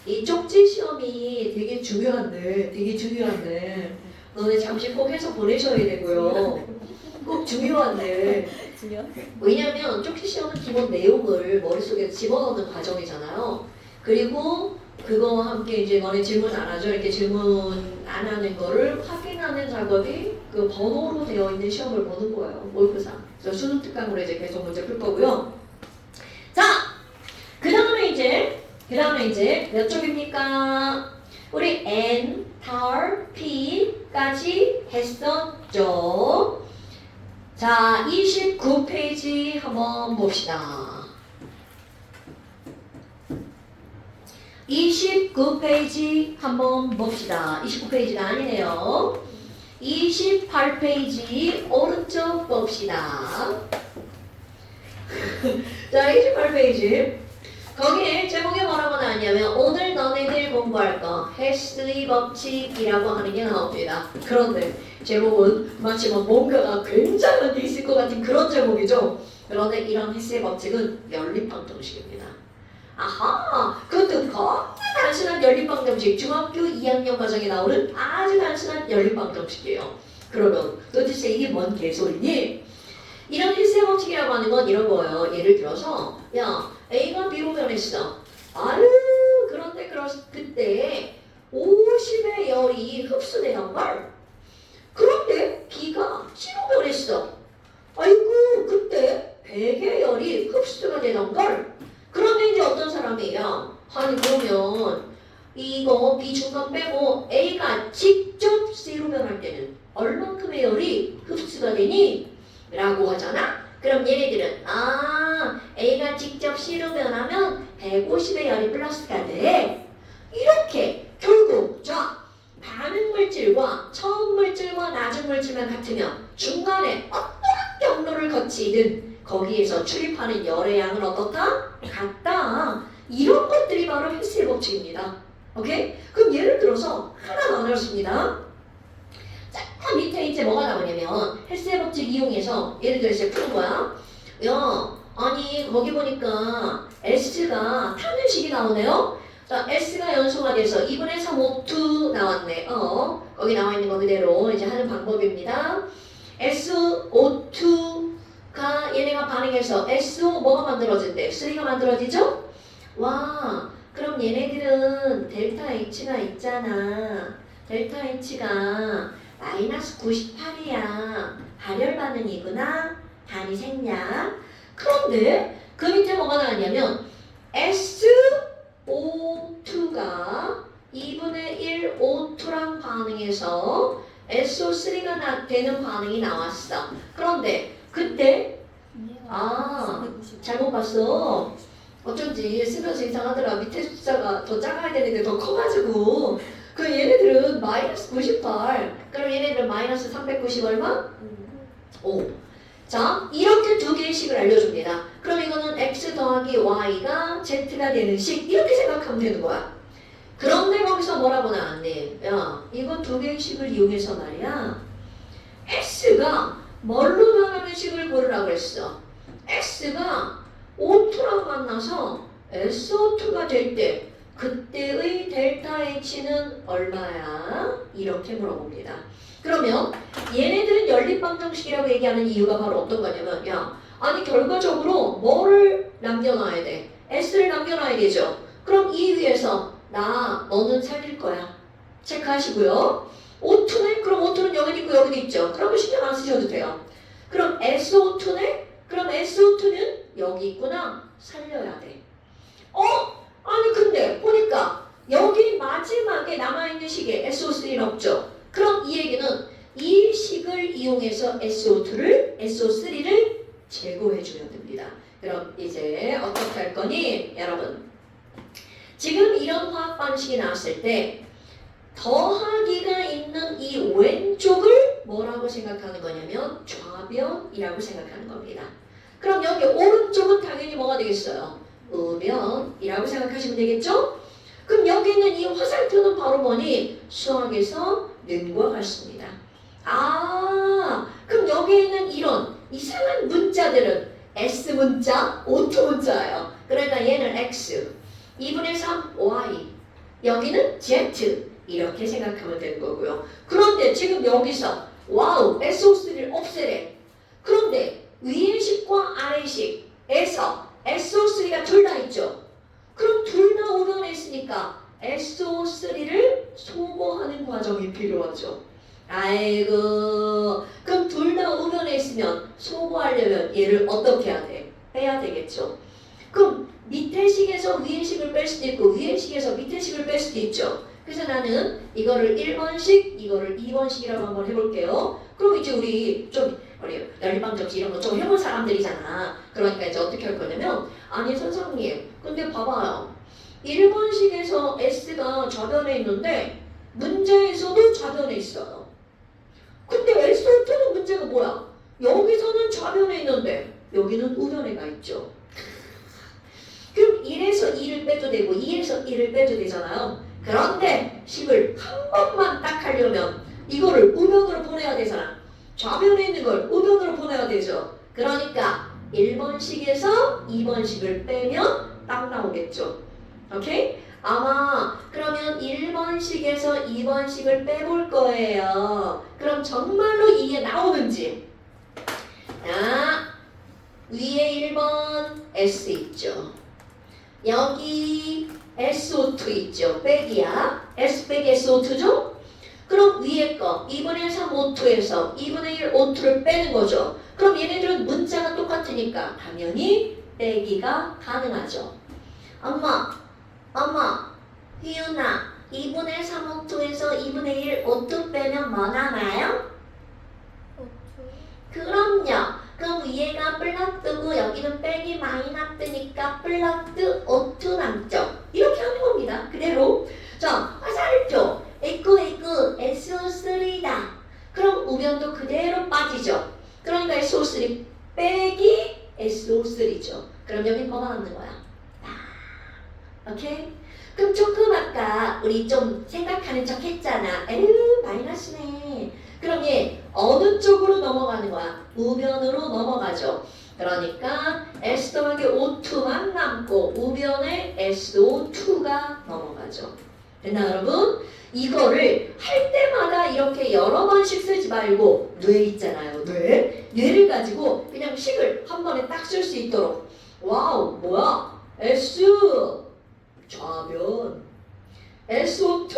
이 쪽지 시험이 되게 중요한데 너네 잠시 꼭 해서 보내셔야 되고요. 꼭 중요한데 왜냐면 쪽지 시험은 기본 내용을 머릿속에 집어넣는 과정이잖아요. 그리고 그거와 함께 이제 너네 질문 안 하죠? 이렇게 질문 안 하는 거를 확인하는 작업이 그 번호로 되어 있는 시험을 보는 거예요. 몰크상. 그래서 수능 특강으로 이제 계속 문제 풀 거고요. 자, 그 다음에 이제 몇 쪽입니까? 우리 N, 달, P까지 했었죠. 자, 29페이지 한번 봅시다. 29페이지 한번 봅시다. 29페이지가 아니네요. 28페이지 오른쪽 봅시다. 자, 28페이지. 거기에 제목이 뭐라고 나왔냐면 오늘 너네들 공부할 거 헬스의 법칙이라고 하는 게 나옵니다. 그런데 제목은 마치 뭔가가 굉장한 게 있을 것 같은 그런 제목이죠. 그런데 이런 헬스의 법칙은 연립방정식입니다. 아하, 그것도 겁나 단순한 연립방정식, 중학교 2학년 과정에 나오는 아주 단순한 연립방정식이에요. 그러면 도대체 이게 뭔 개소리니? 이런 헬스의 법칙이라고 하는 건 이런 거예요. 예를 들어서 야, A가 B로 변했어. 아유, 그런데 그때 50의 열이 흡수되는 걸. 그런데 B가 C로 변했어. 아이고, 그때 100의 열이 흡수가 되는 걸. 그런데 이제 어떤 사람이에요? 아니 그러면 이거 B 중간 빼고 A가 직접 C로 변할 때는 얼만큼의 열이 흡수가 되니? 라고 하잖아? 그럼 얘네들은 A가 직접 C로 변하면 150의 열이 플러스가 돼. 이렇게 결국 자, 반응 물질과 처음 물질과 낮은 물질만 같으면 중간에 어떠한 경로를 거치든 거기에서 출입하는 열의 양은 어떻다? 같다. 이런 것들이 바로 헬스의 법칙입니다. 오케이? 그럼 예를 들어서 하나 나누었습니다. 자, 밑에 이제 뭐가 나오냐면 헬스의 법칙 이용해서 예를 들어서 푸는 거야. 야, 아니 거기 보니까 S가 타는 식이 나오네요. 자, S가 연소가 돼서 2분의 3, 5, 2 나왔네. 거기 나와 있는 거 그대로 이제 하는 방법입니다. SO2가 얘네가 반응해서 SO 뭐가 만들어진대? 3가 만들어지죠? 와, 그럼 얘네들은 델타 H가 있잖아. 델타 H가 마이너스 98이야. 발열 반응이구나. 단위 생략. 그런데 그 밑에 뭐가 나왔냐면 SO2가 2분의 1 O2랑 반응해서 SO3가 되는 반응이 나왔어. 그런데 그때 잘못 봤어. 어쩐지 쓰면서 이상하더라. 밑에 숫자가 더 작아야 되는데 더 커가지고 그 얘네들은 마이너스 98. 그럼 얘네들은 마이너스 390 얼마? 5. 자, 이렇게 두 개의 식을 알려줍니다. 그럼 이거는 x 더하기 y가 z가 되는 식 이렇게 생각하면 되는 거야. 그런데 거기서 뭐라고 나왔니? 야, 이거 두 개의 식을 이용해서 말이야. x가 뭘로 변하는 식을 고르라고 했어. x가 O2랑 만나서 SO2가 될 때 그때의 델타 H는 얼마야? 이렇게 물어봅니다. 그러면 얘네들은 연립방정식이라고 얘기하는 이유가 바로 어떤 거냐면 야, 아니 결과적으로 뭐를 남겨놔야 돼? S를 남겨놔야 되죠. 그럼 이 위에서 너는 살릴 거야. 체크하시고요. O2네? 그럼 O2는 여기 있고 여기도 있죠. 그러면 신경 안 쓰셔도 돼요. 그럼 SO2네? 그럼 SO2는 여기 있구나. 살려야 돼. 아니 근데 보니까 여기 마지막에 남아있는 식에 SO3는 없죠. 그럼 이 얘기는 이 식을 이용해서 SO3를 제거해주면 됩니다. 그럼 이제 어떻게 할 거니? 여러분 지금 이런 화학 방식이 나왔을 때 더하기가 있는 이 왼쪽을 뭐라고 생각하는 거냐면 좌변이라고 생각하는 겁니다. 그럼 여기 오른쪽은 당연히 뭐가 되겠어요? 우변이라고 생각하시면 되겠죠? 그럼 여기 있는 이 화살표는 바로 뭐니? 수학에서 능과 같습니다. 그럼 여기 있는 이런 이상한 문자들은 S문자, O2 문자예요. 그러니까 얘는 X, 2분의 3 Y, 여기는 Z 이렇게 생각하면 되는 거고요. 그런데 지금 여기서 와우 SO3를 없애래. 그런데 위의식과 아래의식에서 SO3가 둘 다 있죠. 그럼 둘 다 우변에 있으니까 SO3를 소거하는 과정이 필요하죠. 아이고 그럼 둘 다 우변에 있으면 소거하려면 얘를 어떻게 해야 돼? 빼야 되겠죠. 그럼 밑에 식에서 위의 식을 뺄 수도 있고 위의 식에서 밑에 식을 뺄 수도 있죠. 그래서 나는 이거를 1번식, 이거를 2번식이라고 한번 해볼게요. 그럼 이제 우리 연립방 접시 이런 거 좀 해본 사람들이잖아. 그러니까 이제 어떻게 할 거냐면 아니 선생님 근데 봐봐요. 1번식에서 S가 좌변에 있는데 문제에서도 좌변에 있어요. 근데 SO2는 문제가 뭐야? 여기서는 좌변에 있는데 여기는 우변에가 있죠. 그럼 1에서 2를 빼도 되고 2에서 1을 빼도 되잖아요. 그런데 식을 한 번만 딱 하려면 이거를 우변으로 보내야 되잖아. 좌변에 있는 걸 우변으로 보내야 되죠. 그러니까 1번식에서 2번식을 빼면 딱 나오겠죠. 오케이? 아마 그러면 1번식에서 2번식을 빼볼 거예요. 그럼 정말로 이게 나오는지. 자, 위에 1번 S 있죠. 여기 SO2 있죠. 빼기야. S 빼기 SO2죠. 그럼 위에 거 2분의 3 O2에서 2분의 1 O2를 빼는 거죠. 그럼 얘네들은 문자가 똑같으니까 당연히 빼기가 가능하죠. 엄마, 희윤아 2분의 3 O2에서 2분의 1 O2 빼면 뭐 남아요? 그럼요. 그럼 위에가 플러스고 여기는 빼기 마이너스니까 플러스 O2 남죠. 이렇게 하는 겁니다. 그대로. 자, 화살표 에이크 SO3다. 그럼 우변도 그대로 빠지죠. 그러니까 SO3 빼기 SO3죠. 그럼 여기 뭐가 남는 거야? 오케이? 그럼 조금 아까 우리 좀 생각하는 척 했잖아. 에휴 마이너스네. 그럼 얘 어느 쪽으로 넘어가는 거야? 우변으로 넘어가죠. 그러니까 S 더하기 O2만 남고 우변에 SO2가 넘어가죠. 됐나 여러분? 이거를 할 때마다 이렇게 여러 번씩 쓰지 말고 뇌 있잖아요. 뇌를 가지고 그냥 식을 한 번에 딱 쓸 수 있도록. 와우 뭐야? S 좌변 SO2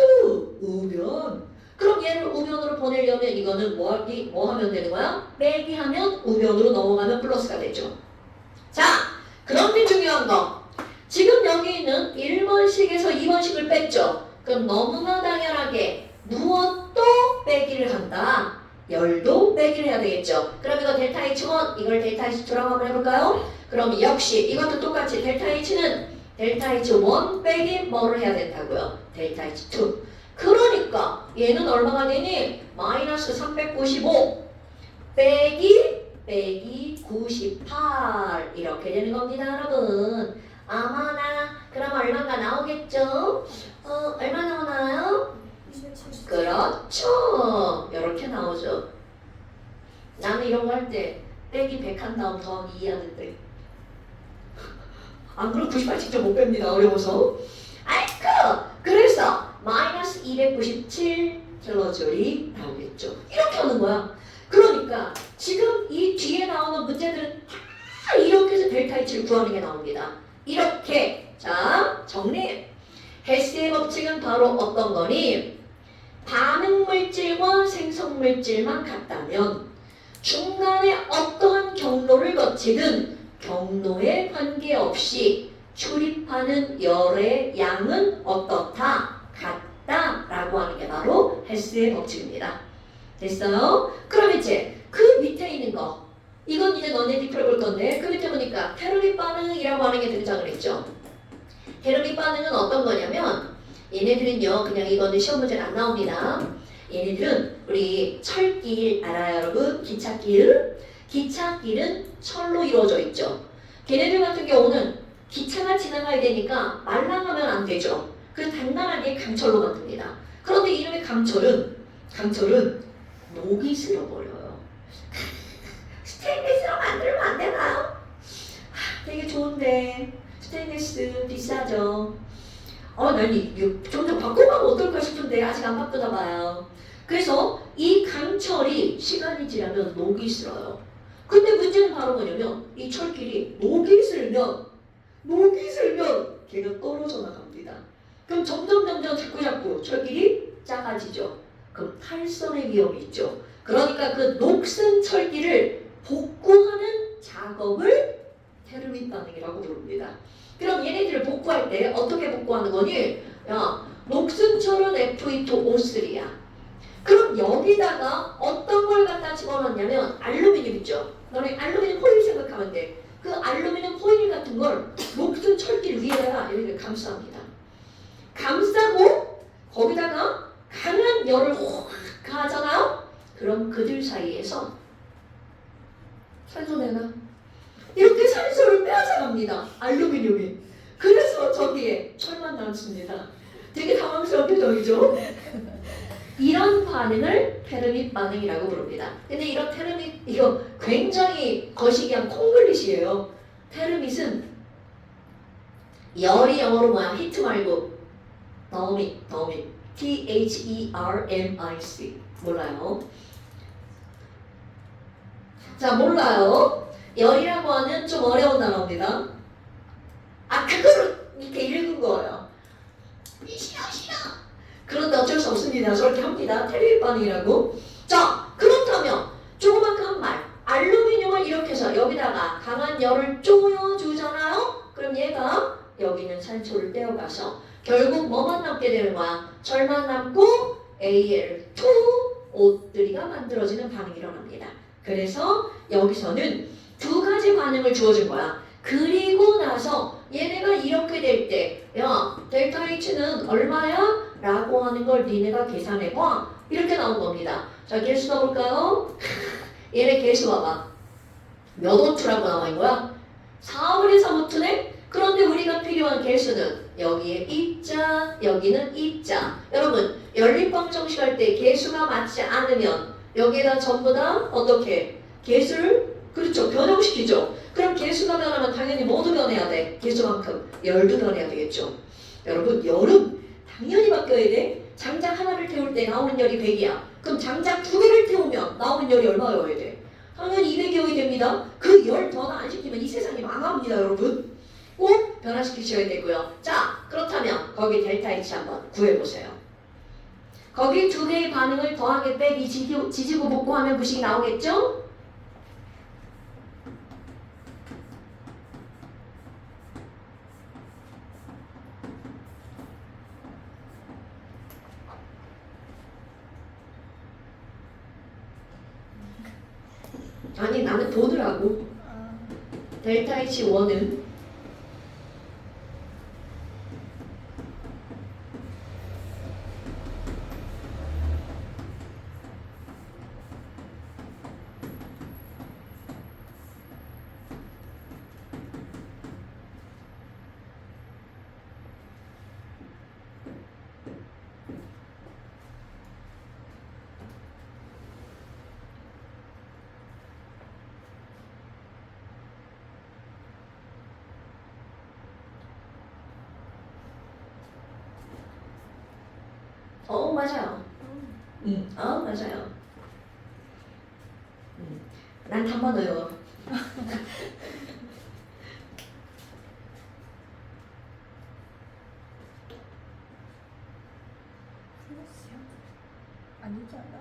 우변. 그럼 얘를 우변으로 보내려면 이거는 뭐 하면 되는 거야? 빼기 하면 우변으로 넘어가면 플러스가 되죠. 자, 그런데 중요한 거. 지금 여기 있는 1번식에서 2번식을 뺐죠. 그럼 너무나 당연하게 무엇도 빼기를 한다. 열도 빼기를 해야 되겠죠. 그럼 이거 델타 H1, 이걸 델타 H2라고 한번 해볼까요? 그럼 역시 이것도 똑같이 델타 H는 델타 H1 빼기 뭐를 해야 된다고요? 델타 H2. 그러니까 얘는 얼마가 되니? 마이너스 395 빼기 98 이렇게 되는 겁니다 여러분. 아마나 그럼 얼마가 나오겠죠? 얼마 나오나요? 그렇죠. 이렇게 나오죠. 나는 이런 거 할 때 빼기 100 한 다음 더하기 2 하는데 안 그럼 98 직접 못 뺍니다. 어려워서. 아이쿠! 그래서 마이너스 297 킬로줄이 나오겠죠. 이렇게 하는 거야. 그러니까 지금 이 뒤에 나오는 문제들은 다 이렇게 해서 델타 H를 구하는 게 나옵니다. 이렇게. 자, 정리. 헬스의 법칙은 바로 어떤 거니? 반응물질과 생성물질만 같다면 중간에 어떠한 경로를 거치든 경로에 관계없이 출입하는 열의 양은 어떻다? 같다라고 하는 게 바로 헬스의 법칙입니다. 됐어요? 그럼 이제 그 밑에 있는 거 이건 이제 너네들이 풀어볼 건데 그 밑에 보니까 테르믹 반응이라고 하는 게 등장을 했죠. 테르믹 반응은 어떤 거냐면 얘네들은요 그냥 이거는 시험 문제는 안 나옵니다. 얘네들은 우리 철길 알아요 여러분? 기찻길은 철로 이루어져 있죠. 걔네들 같은 경우는 기차가 지나가야 되니까 말랑하면 안 되죠. 그래서 단단하게 강철로 만듭니다. 그런데 이름의 강철은 녹이 슬어버려요. 스테인리스로 만들면 안 되나요? 되게 좋은데 스테인리스 비싸죠. 난 점점 어떨까 싶은데 아직 안 바꾸나 봐요. 그래서 이 강철이 시간이 지나면 녹이 슬어요. 근데 문제는 바로 뭐냐면 이 철길이 녹이 슬면 걔가 떨어져 나갑니다. 그럼 점점 자꾸 철길이 작아지죠. 그럼 탈선의 위험이 있죠. 그러니까 그 녹슨 철길을 복구하는 작업을 테르밋 반응이라고 부릅니다. 그럼 얘네들을 복구할 때 어떻게 복구하는 거니? 야, 녹슨 철은 Fe2O3야. 그럼 여기다가 어떤 걸 갖다 집어넣냐면 알루미늄 있죠. 너네 알루미늄 호일 생각하면 돼. 그 알루미늄 호일 같은 걸 녹슨 철길 위에다가 여기를 감쌉니다. 감싸고 거기다가 강한 열을 확 가하잖아요. 그럼 그들 사이에서 산소 내나? 이렇게 산소를 빼앗아갑니다. 알루미늄이. 그래서 저기에 철만 남습니다. 되게 당황스러운 표정이죠? 이런 반응을 테르밋 반응이라고 부릅니다. 근데 이런 테르밋, 이거 굉장히 거시기한 콩글리시예요. 테르밋은 열이 영어로 뭐야? 히트 말고 더밋. T-H-E-R-M-I-C. 몰라요? 자, 몰라요. 열이라고 하는 좀 어려운 단어입니다. 그거를 이렇게 읽은 거예요. 싫어. 그런데 어쩔 수 없습니다. 저렇게 합니다. 테르밋 반응이라고. 자, 그렇다면 조그맣게 말. 알루미늄을 이렇게 해서 여기다가 강한 열을 쪼여주잖아요. 그럼 얘가 여기 있는 산소를 떼어가서 결국 뭐만 남게 되는 거야? 철만 남고 Al2O3가 만들어지는 반응이 일어납니다. 그래서 여기서는 두 가지 반응을 주어준 거야. 그리고 나서 얘네가 이렇게 될 때, 야, 델타 H는 얼마야? 라고 하는 걸 니네가 계산해봐. 이렇게 나온 겁니다. 자, 개수 넣어볼까요? 얘네 개수 봐봐. 몇 오투라고 나와 있는 거야? 4분의 3오투네? 그런데 우리가 필요한 개수는 여기에 입자, 여기는 입자. 여러분, 연립방 정식할 때 개수가 맞지 않으면 여기에다 전부 다 어떻게? 개수를, 그렇죠, 변형시키죠. 그럼 개수가 변하면 당연히 뭐도 변해야 돼? 개수만큼 열도 변해야 되겠죠. 여러분, 열은 당연히 바뀌어야 돼. 장작 하나를 태울 때 나오는 열이 100이야. 그럼 장작 두 개를 태우면 나오는 열이 얼마여야 돼? 당연히 200이어야 됩니다. 그 열 더는 안 시키면 이 세상이 망합니다, 여러분. 꼭 변화시키셔야 되고요. 자, 그렇다면 거기 델타 H 한번 구해보세요. 거기 두 개의 반응을 더하기 빼기 지지고 복구하면 부식이 나오겠죠? 아니, 나는 보느라고. 델타 H1은 맞아요. 맞아요. 난 단번호요. 아니지 않아?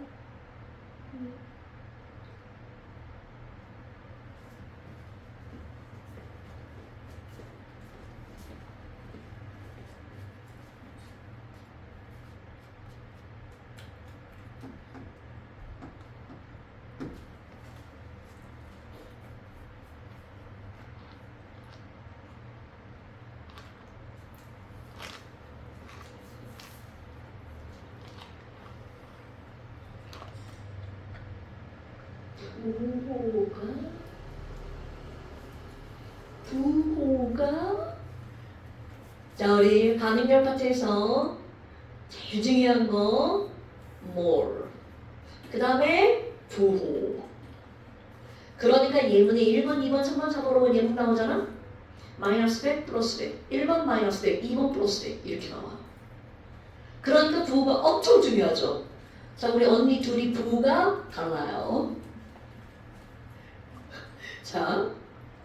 부호가 자, 우리 반응열 파트에서 제일 중요한 거 몰. 그 다음에 부호. 그러니까 예문에 1번, 2번, 3번, 4번 예문 나오잖아? 마이너스 100, 플러스 100. 1번 마이너스 100, 2번 플러스 100 이렇게 나와. 그러니까 부호가 엄청 중요하죠. 자, 우리 언니 둘이 부호가 달라요. 자,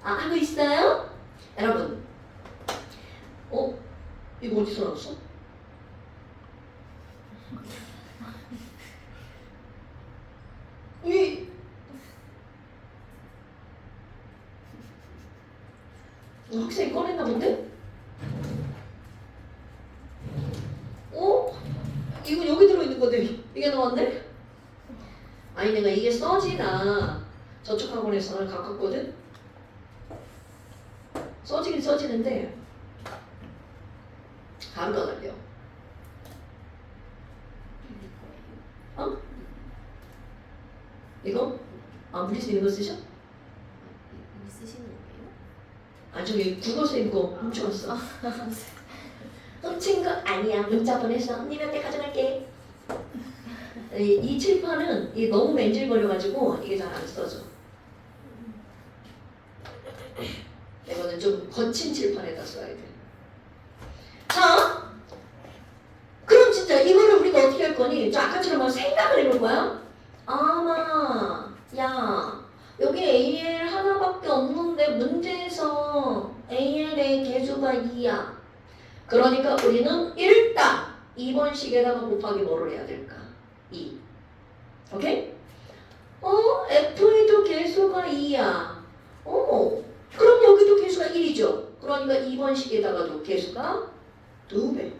하고 있어요? 여러분, 이거 어디서 나왔어? 이 학생이 꺼냈나 본데? 이거 여기 들어있는 건데 이게 나왔네? 아니 내가 이게 써지나 저쪽 학원에서는 가깝거든? 써지긴 써지는데 가루가 달려. 어? 이거? 물리스 이거 쓰셔? 쓰시는 거예요? 저기 국어 선생님 거 훔쳐왔어. 훔친 거 아니야. 문자 보내서 언니한테 가져갈게. 이 칠판은 이게 너무 맨질거려가지고 이게 잘 안 써져. 이거는 좀 거친 칠판에다 써야 돼. 자, 그럼 진짜 이거를 우리가 어떻게 할 거니? 아까처럼 생각을 해볼 거야. 야, 여기 AL 하나밖에 없는데 문제에서 AL의 개수가 2야. 그러니까 우리는 일단 2번 식에다가 곱하기 뭐를 해야 될까? 2. 오케이? F에도 개수가 2야. 그럼 여기도 개수가 1이죠. 그러니까 2번 식에다가도 개수가 2배.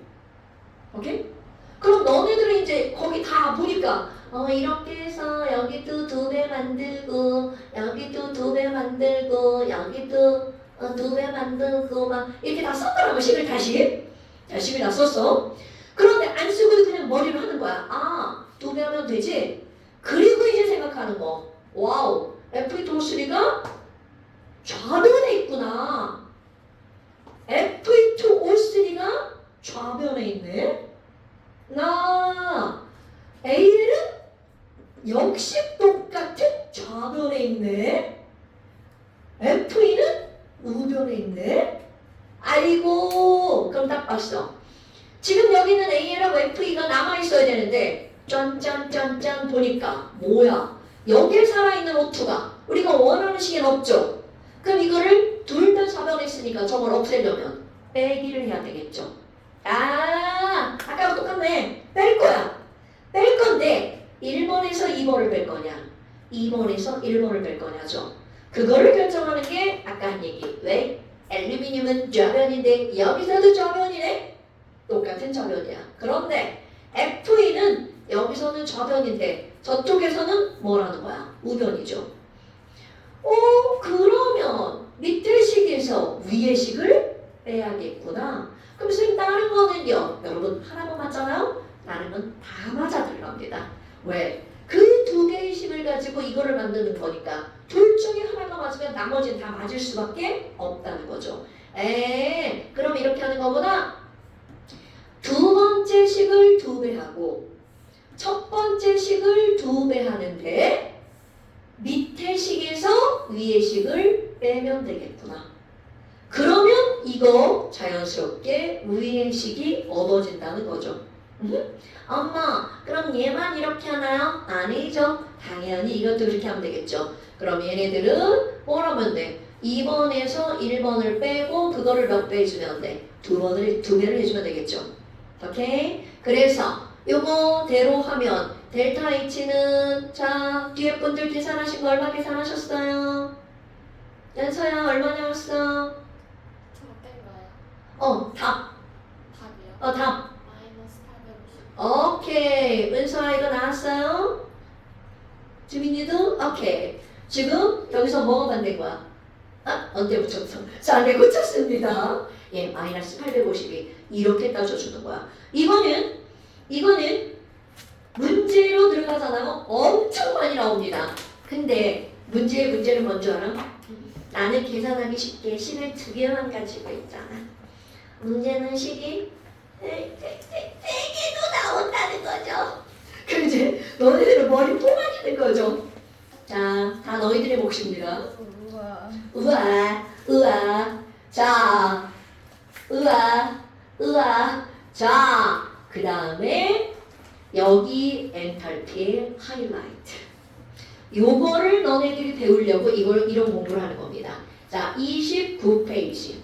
오케이? 그럼 너네들은 이제 거기 다 보니까 이렇게 해서 여기도 2배 만들고 여기도 2배 만들고 여기도 2배 만들고 막 이렇게 다 썼더라고. 식을 다시 열심히 다 썼어. 그런데 안 쓰고 그냥 머리로 하는 거야. 2배 하면 되지. 그리고 이제 생각하는 거. 와우, F2O3가 좌변에 있구나. F2O3가 좌변에 있네. AL은 역시 똑같은 좌변에 있네. FE는 우변에 있네. 아이고, 그럼 딱 봤어. 지금 여기는 AL하고 FE가 남아있어야 되는데 짠짠짠짠 보니까 뭐야? 여기에 살아있는 O2가 우리가 원하는 식엔 없죠. 그럼 이거를 둘 다 좌변에 있으니까 저걸 없애려면 빼기를 해야 되겠죠. 아까랑 똑같네. 뺄 거야. 뺄 건데 1번에서 2번을 뺄 거냐 2번에서 1번을 뺄 거냐죠. 그거를 결정하는 게 아까 한 얘기. 왜? 알루미늄은 좌변인데 여기서도 좌변이네. 똑같은 좌변이야. 그런데 FE는 여기서는 좌변인데 저쪽에서는 뭐라는 거야? 우변이죠. 그러면 밑에 식에서 위에 식을 빼야겠구나. 그럼 선생님 다른 거는요? 여러분 하나만 맞잖아요? 다른 건 다 맞아 들어갑니다. 왜? 그 두 개의 식을 가지고 이거를 만드는 거니까 둘 중에 하나가 맞으면 나머지는 다 맞을 수밖에 없다는 거죠. 그럼 이렇게 하는 거보다 두 번째 식을 2배 하고 첫 번째 식을 2배 하는데 밑에 식에서 위에 식을 빼면 되겠구나. 그러면 이거 자연스럽게 위에 식이 얻어진다는 거죠. 엄마, 그럼 얘만 이렇게 하나요? 아니죠. 당연히 이것도 이렇게 하면 되겠죠. 그럼 얘네들은 뭘 하면 돼? 2번에서 1번을 빼고 그거를 몇 배 해주면 돼? 2배를 해주면 되겠죠. 오케이? 그래서 요거대로 하면 델타 H는 자 뒤에 분들 계산하신 거 얼마 계산하셨어요? 연서야 얼마 나왔어? 저 어떤가요? 답. 답이요? 답. 마이너스 850. 오케이. 은서아 이거 나왔어요? 주민이도? 오케이. 지금 여기서 뭐가 만든 거야? 언제 붙였어? 자, 네, 고쳤습니다. 마이너스 850이 이렇게 따져주는 거야. 이거는 문제로 들어가잖아요. 엄청 많이 나옵니다. 근데 문제는 뭔지 알아? 나는 계산하기 쉽게 식을 2개만 가지고 있잖아. 문제는 식이 3개도 나온다는 거죠. 그럼 이제 너희들은 머리 뽑아지는 거죠. 자, 다 너희들의 몫입니다. 우와. 자, 자, 그 다음에 여기 엔탈피의 하이라이트. 요거를 너네들이 배우려고 이런 공부를 하는 겁니다. 자, 29페이지.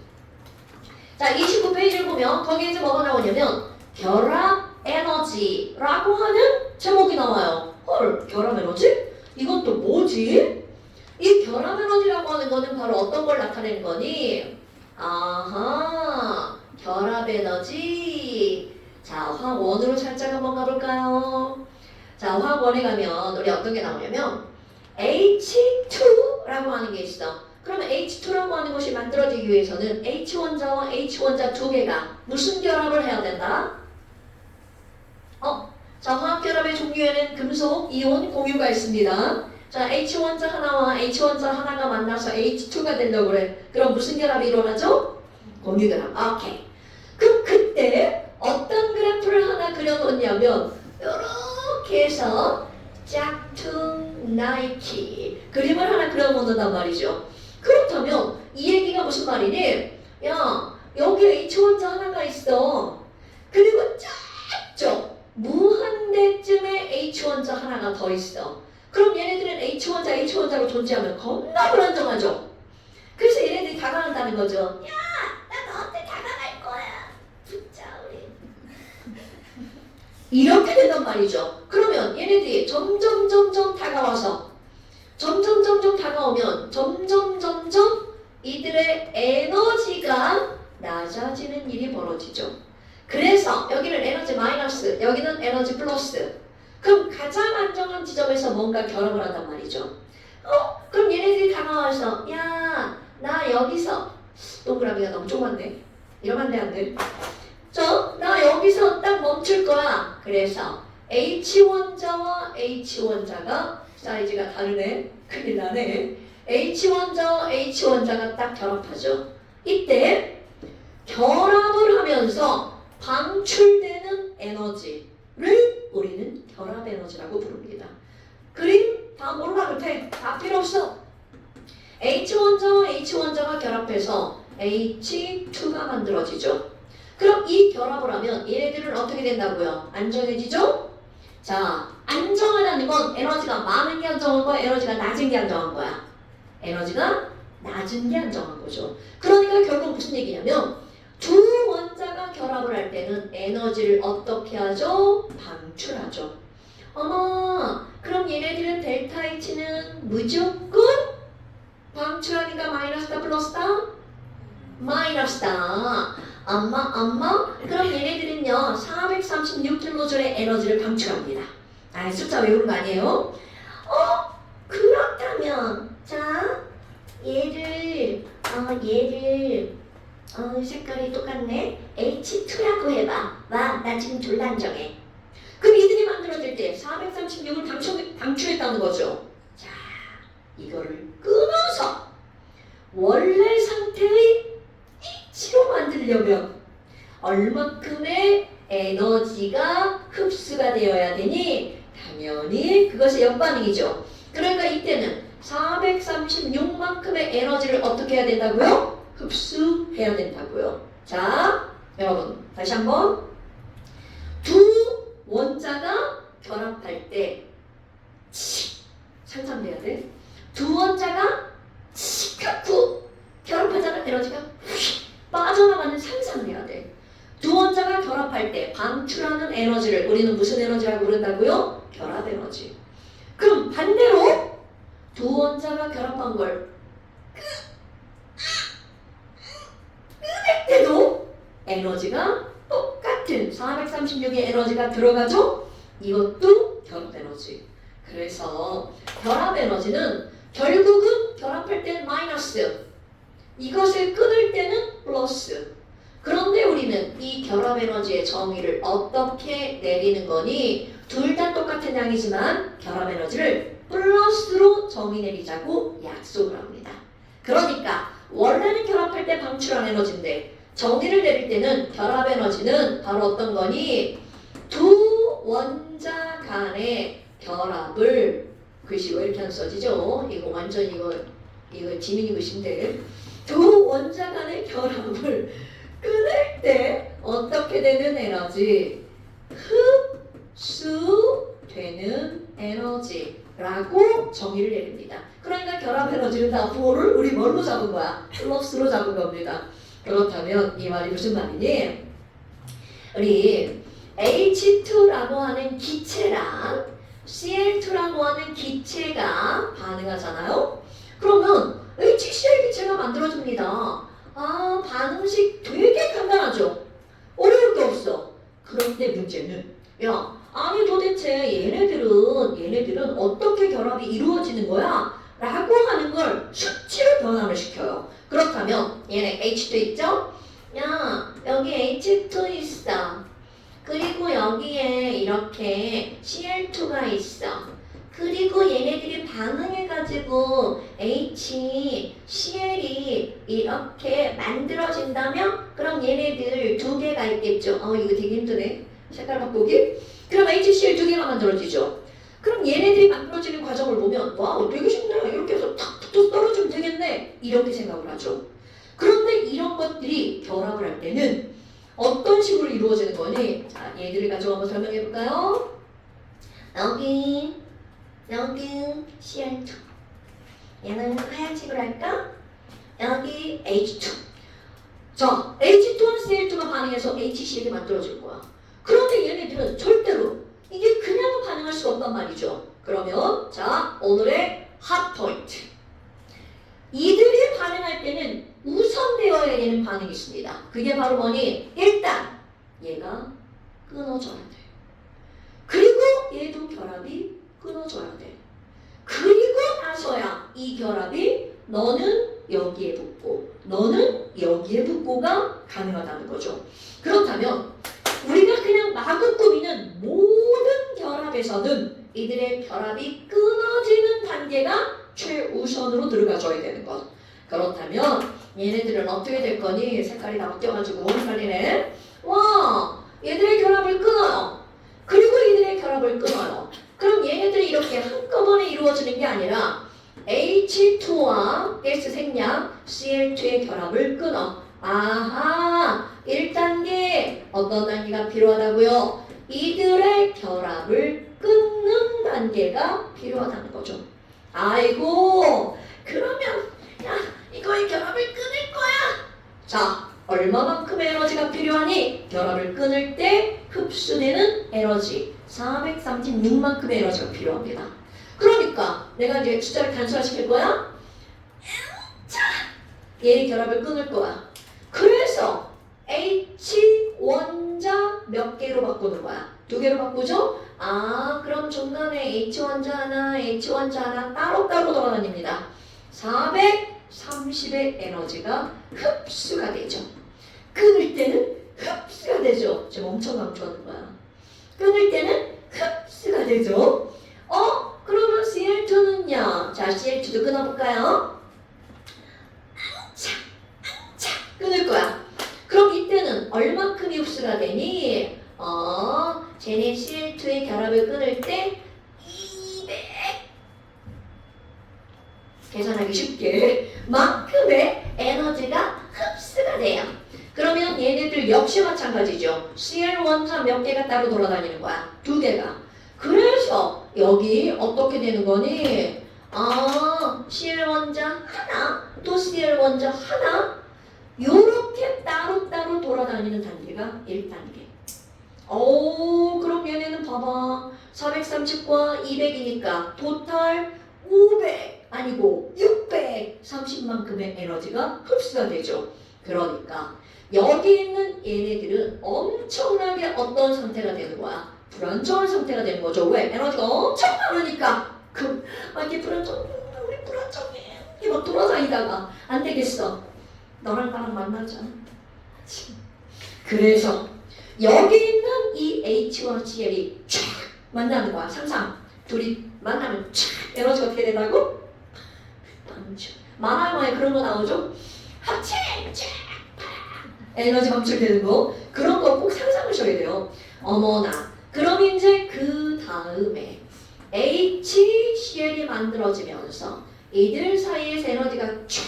자, 29페이지를 보면 거기에 이제 뭐가 나오냐면 결합 에너지라고 하는 제목이 나와요. 헐, 결합 에너지? 이건 또 뭐지? 이 결합 에너지라고 하는 거는 바로 어떤 걸 나타내는 거니? 아하, 결합 에너지. 자, 화학원으로 살짝 한번 가볼까요? 자, 화학원에 가면 우리 어떤 게 나오냐면 H2라고 하는 게 있어. 그러면 H2라고 하는 것이 만들어지기 위해서는 H 원자와 H 원자 두 개가 무슨 결합을 해야 된다? 자, 화학결합의 종류에는 금속, 이온, 공유가 있습니다. 자, H원자 하나와 H원자 하나가 만나서 H2가 된다고 그래. 그럼 무슨 결합이 일어나죠? 공유결합. 오케이. 그럼 그때 어떤 그래프를 하나 그려놓냐면 이렇게 해서 짝퉁 나이키 그림을 하나 그려놓는단 말이죠. 그렇다면 이 얘기가 무슨 말이니? 야, 여기 H원자 하나가 있어. 그리고 쫙 무한대쯤에 H원자 하나가 더 있어. 그럼 얘네들은 H원자로 존재하면 겁나 불안정하죠. 그래서 얘네들이 다가간다는 거죠. 야, 나 너한테 다가갈 거야. 붙자 우리. 이렇게 된단 말이죠. 그러면 얘네들이 점점 다가와서 점점 다가오면 점점 이들의 에너지가 낮아지는 일이 벌어지죠. 그래서 여기는 에너지 마이너스, 여기는 에너지 플러스. 그럼 가장 안정한 지점에서 뭔가 결합을 한단 말이죠. 그럼 얘네들이 다가와서 야, 나 여기서 동그라미가 너무 좁았네. 이러면 안 돼. 나 여기서 딱 멈출 거야. 그래서 H원자와 H원자가 사이즈가 다르네. 큰일 나네. H원자와 H원자가 딱 결합하죠. 이때 결합을 하면서 방출되는 에너지를 우리는 결합 에너지라고 부릅니다. 그림 다 몰라 그래. 다 필요 없어. H원자와 H원자가 결합해서 H2가 만들어지죠. 그럼 이 결합을 하면 얘네들은 어떻게 된다고요? 안정해지죠? 자, 안정하다는 건 에너지가 많은 게 안정한 거야? 에너지가 낮은 게 안정한 거야? 에너지가 낮은 게 안정한 거죠. 그러니까 결국 무슨 얘기냐면 두 원자가 결합을 할 때는 에너지를 어떻게 하죠? 방출하죠. 어머, 그럼 얘네들은 델타 H는 무조건 방출하니까 마이너스다 플러스다? 마이너스다. 엄마, 그럼 얘네들은요 436kJ의 에너지를 방출합니다. 숫자 외우는 거 아니에요? 그렇다면 자 얘를 색깔이 똑같네. H2라고 해봐. 와, 나 지금 둘 다 안정해. 그럼 이들이 만들어질 때 436을 방출했다는 거죠. 자, 이거를 끊어서 원래 상태의 H로 만들려면 얼마큼의 에너지가 흡수가 되어야 되니? 당연히 그것의 역반응이죠. 그러니까 이때는 436만큼의 에너지를 어떻게 해야 된다고요? 흡수해야 된다고요. 자, 여러분 다시 한번 두 원자가 결합할 때 상상돼야 돼. 두 원자가 시카쿠 결합하자는 에너지가 빠져나가는 상상을 해야 돼. 두 원자가 결합할 때 방출하는 에너지를 우리는 무슨 에너지라고 부른다고요? 결합 에너지. 그럼 반대로 두 원자가 결합한 걸 끊을 때도 에너지가 똑같은 436의 에너지가 들어가죠? 이것도 결합 에너지. 그래서 결합 에너지는 결국은 결합할 때는 마이너스, 이것을 끊을 때는 플러스. 그런데 우리는 이 결합 에너지의 정의를 어떻게 내리는 거니? 둘 다 똑같은 양이지만 결합 에너지를 플러스로 정의 내리자고 약속을 합니다. 그러니까 원래는 결합할 때 방출한 에너지인데 정의를 내릴 때는 결합 에너지는 바로 어떤 거니? 두 원자 간의 결합을, 글씨 왜 이렇게 안 써지죠? 이거 완전 이거 지민이 글씨인데 두 원자 간의 결합을 끊을 때 어떻게 되는 에너지? 흡수되는 에너지라고 정의를 내립니다. 그러니까 결합 에너지는 다 부호를 우리 뭘로 잡은 거야? 플러스로 잡은 겁니다. 그렇다면 이 말이 무슨 말이니? 우리 H2라고 하는 기체랑 Cl2라고 하는 기체가 반응하잖아요. 그러면 HCl 기체가 만들어집니다. 아, 반응식 되게 간단하죠. 어려울 게 없어. 그런데 문제는 야, 아니 도대체 얘네들은 어떻게 결합이 이루어지는 거야? 라고 하는 걸 수치로 변화를 시켜요. 그렇다면 얘네 H2 있죠? 야, 여기 H2 있어. 그리고 여기에 이렇게 Cl2가 있어. 그리고 얘네들이 반응해가지고 HCl이 이렇게 만들어진다면 그럼 얘네들 두 개가 있겠죠. 이거 되게 힘드네. 색깔 바꾸기. 그럼 HCl 두 개가 만들어지죠. 그럼 얘네들이 만들어지는 과정을 보면 와우 되게 쉽네. 이렇게 해서 탁 붙어 떨어지면 되겠네. 이렇게 생각을 하죠. 그런데 이런 것들이 결합을 할 때는 어떤 식으로 이루어지는 거니? 자, 얘들을 가지고 한번 설명해 볼까요? 여기 Cl2 얘는 하얀 색으로 할까? 여기 H2 자, H2와 Cl2가 반응해서 HCl이 만들어질 거야. 그런데 얘네들은 절대로 이게 그냥 반응할 수가 없단 말이죠. 그러면 자, 오늘의 핫 포인트 이들이 반응할 때는 우선되어야 되는 반응이 있습니다. 그게 바로 뭐니? 일단 얘가 끊어져야 돼. 그리고 얘도 결합이 끊어져야 돼. 그리고 나서야 이 결합이 너는 여기에 붙고 너는 여기에 붙고가 가능하다는 거죠. 그렇다면 우리가 그냥 마구 꾸미는 모든 결합에서는 이들의 결합이 끊어지는 단계가 최우선으로 들어가줘야 되는 것. 그렇다면 얘네들은 어떻게 될 거니? 색깔이 다 바뀌어가지고 헷갈리네. 와, 얘들의 결합을 끊어요. 그리고 얘들의 결합을 끊어요. 그럼 얘네들이 이렇게 한꺼번에 이루어지는 게 아니라 H2와 가스 생략 Cl2의 결합을 끊어. 아하, 1단계 어떤 단계가 필요하다고요? 이들의 결합을 끊는 단계가 필요하다는 거죠. 아이고, 그러면 야, 이거의 결합을 끊을 거야. 자, 얼마만큼의 에너지가 필요하니? 결합을 끊을 때 흡수되는 에너지 436만큼의 에너지가 필요합니다. 그러니까 내가 이제 숫자를 단순화시킬 거야. 자, 얘의 결합을 끊을 거야. 그래서 H 원자 몇 개로 바꾸는 거야? 두 개로 바꾸죠? 아, 그럼 중간에 H 원자 하나, H 원자 하나 따로따로 돌아다닙니다. 430의 에너지가 흡수가 되죠. 끊을 때는 흡수가 되죠. 지금 엄청 강조하는 거야. 끊을 때는 흡수가 되죠. 그러면 Cl2는요. 자, Cl2도 끊어볼까요? 자, 끊을 거야. 그럼 이때는 얼마큼이 흡수가 되니? 쟤네 Cl2의 결합을 끊을 때 200 계산하기 쉽게 만큼의 에너지가 흡수가 돼요. 그러면 얘네들 역시 마찬가지죠. Cl 원자 몇 개가 따로 돌아다니는 거야? 두 개가. 그래서 여기 어떻게 되는 거니? Cl 원자 하나, 또 Cl 원자 하나 요렇게 따로따로 돌아다니는 단계가 1단계. 그럼 얘네는 봐봐. 430과 200이니까 토탈 500 아니고 630만큼의 에너지가 흡수가 되죠. 그러니까 여기 있는 얘네들은 엄청나게 어떤 상태가 되는 거야? 불안정한 상태가 되는 거죠. 왜? 에너지가 엄청 많으니까. 이렇게 우리 불안정해. 이렇게 막 돌아다니다가 안 되겠어. 너랑 나랑 만나자. 그래서 여기 있는 이 H와 Cl이 쫙 만나는 거야. 상상. 둘이 만나면 쫙 에너지가 어떻게 된다고? 만화영화에 그런 거 나오죠? 합체! 쫙! 에너지 방출되는 거. 그런 거 꼭 상상하셔야 돼요. 어머나. 그럼 이제 그 다음에 HCl이 만들어지면서 이들 사이에서 에너지가 쫙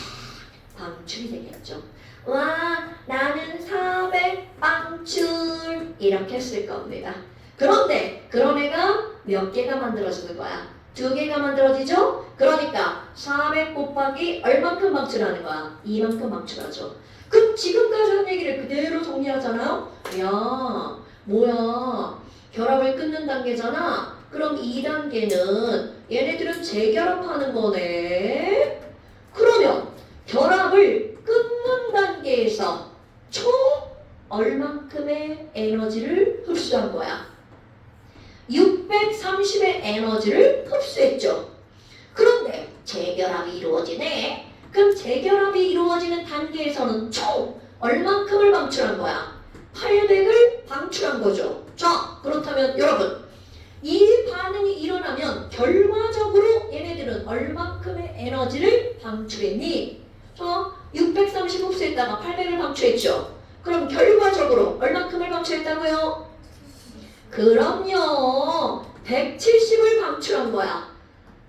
방출이 되겠죠. 와, 나는 400 방출 이렇게 쓸 겁니다. 그런데 그런 애가 몇 개가 만들어지는 거야? 2개가 만들어지죠? 그러니까 400 곱하기 얼만큼 방출하는 거야? 이만큼 방출하죠. 그럼 지금까지 한 얘기를 그대로 정리하잖아요? 야, 뭐야, 결합을 끊는 단계잖아? 그럼 2단계는 얘네들은 재결합하는 거네? 그러면 결합을 끊는 단계에서 총 얼만큼의 에너지를 흡수한 거야? 630의 에너지를 흡수했죠. 그런데 재결합이 이루어지네. 그럼 재결합이 이루어지는 단계에서는 총 얼만큼을 방출한 거야? 800을 방출한 거죠. 자, 그렇다면 여러분, 이 반응이 일어나면 결과적으로 얘네들은 얼만큼의 에너지를 방출했니? 630 흡수했다가 800을 방출했죠. 그럼 결과적으로 얼만큼을 방출했다고요? 그럼요. 170을 방출한 거야.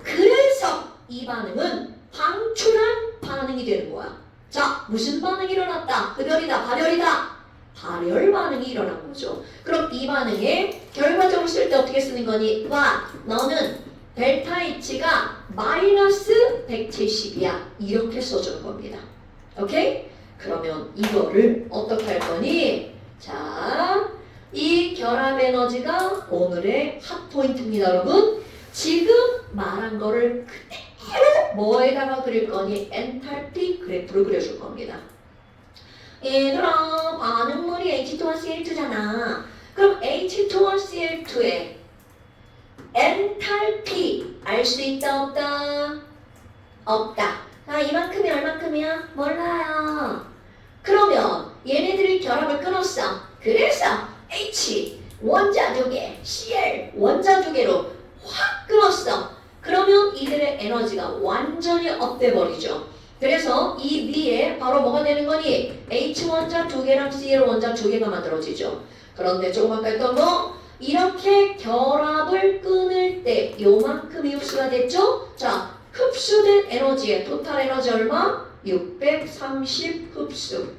그래서 이 반응은 방출한 반응이 되는 거야. 자, 무슨 반응이 일어났다? 흡열이다, 발열이다. 발열 반응이 일어난 거죠. 그럼 이 반응에 결과적으로 쓸 때 어떻게 쓰는 거니? 와, 너는 델타 H가 마이너스 170이야. 이렇게 써주는 겁니다. 오케이? 그러면 이거를 어떻게 할 거니? 자, 이 결합 에너지가 오늘의 핫포인트입니다, 여러분. 지금 말한 거를 그대로 뭐에다가 그릴 거니? 엔탈피 그래프로 그려줄 겁니다. 얘들아, 반응물이 H2OCl2잖아. 그럼 H2OCl2의 엔탈피 알 수 있다, 없다? 없다. 아, 이만큼이 얼만큼이야? 몰라요. 그러면 얘네들이 결합을 끊었어. 그래서 H 원자 두 개, Cl 원자 두 개로 확 끊었어. 그러면 이들의 에너지가 완전히 업돼 버리죠. 그래서 이 위에 바로 뭐가 되는 거니? H 원자 두 개랑 Cl 원자 두 개가 만들어지죠. 그런데 조금 아까 했던 거, 이렇게 결합을 끊을 때 요만큼이 흡수가 됐죠? 자, 흡수된 에너지의 토탈 에너지 얼마? 630 흡수.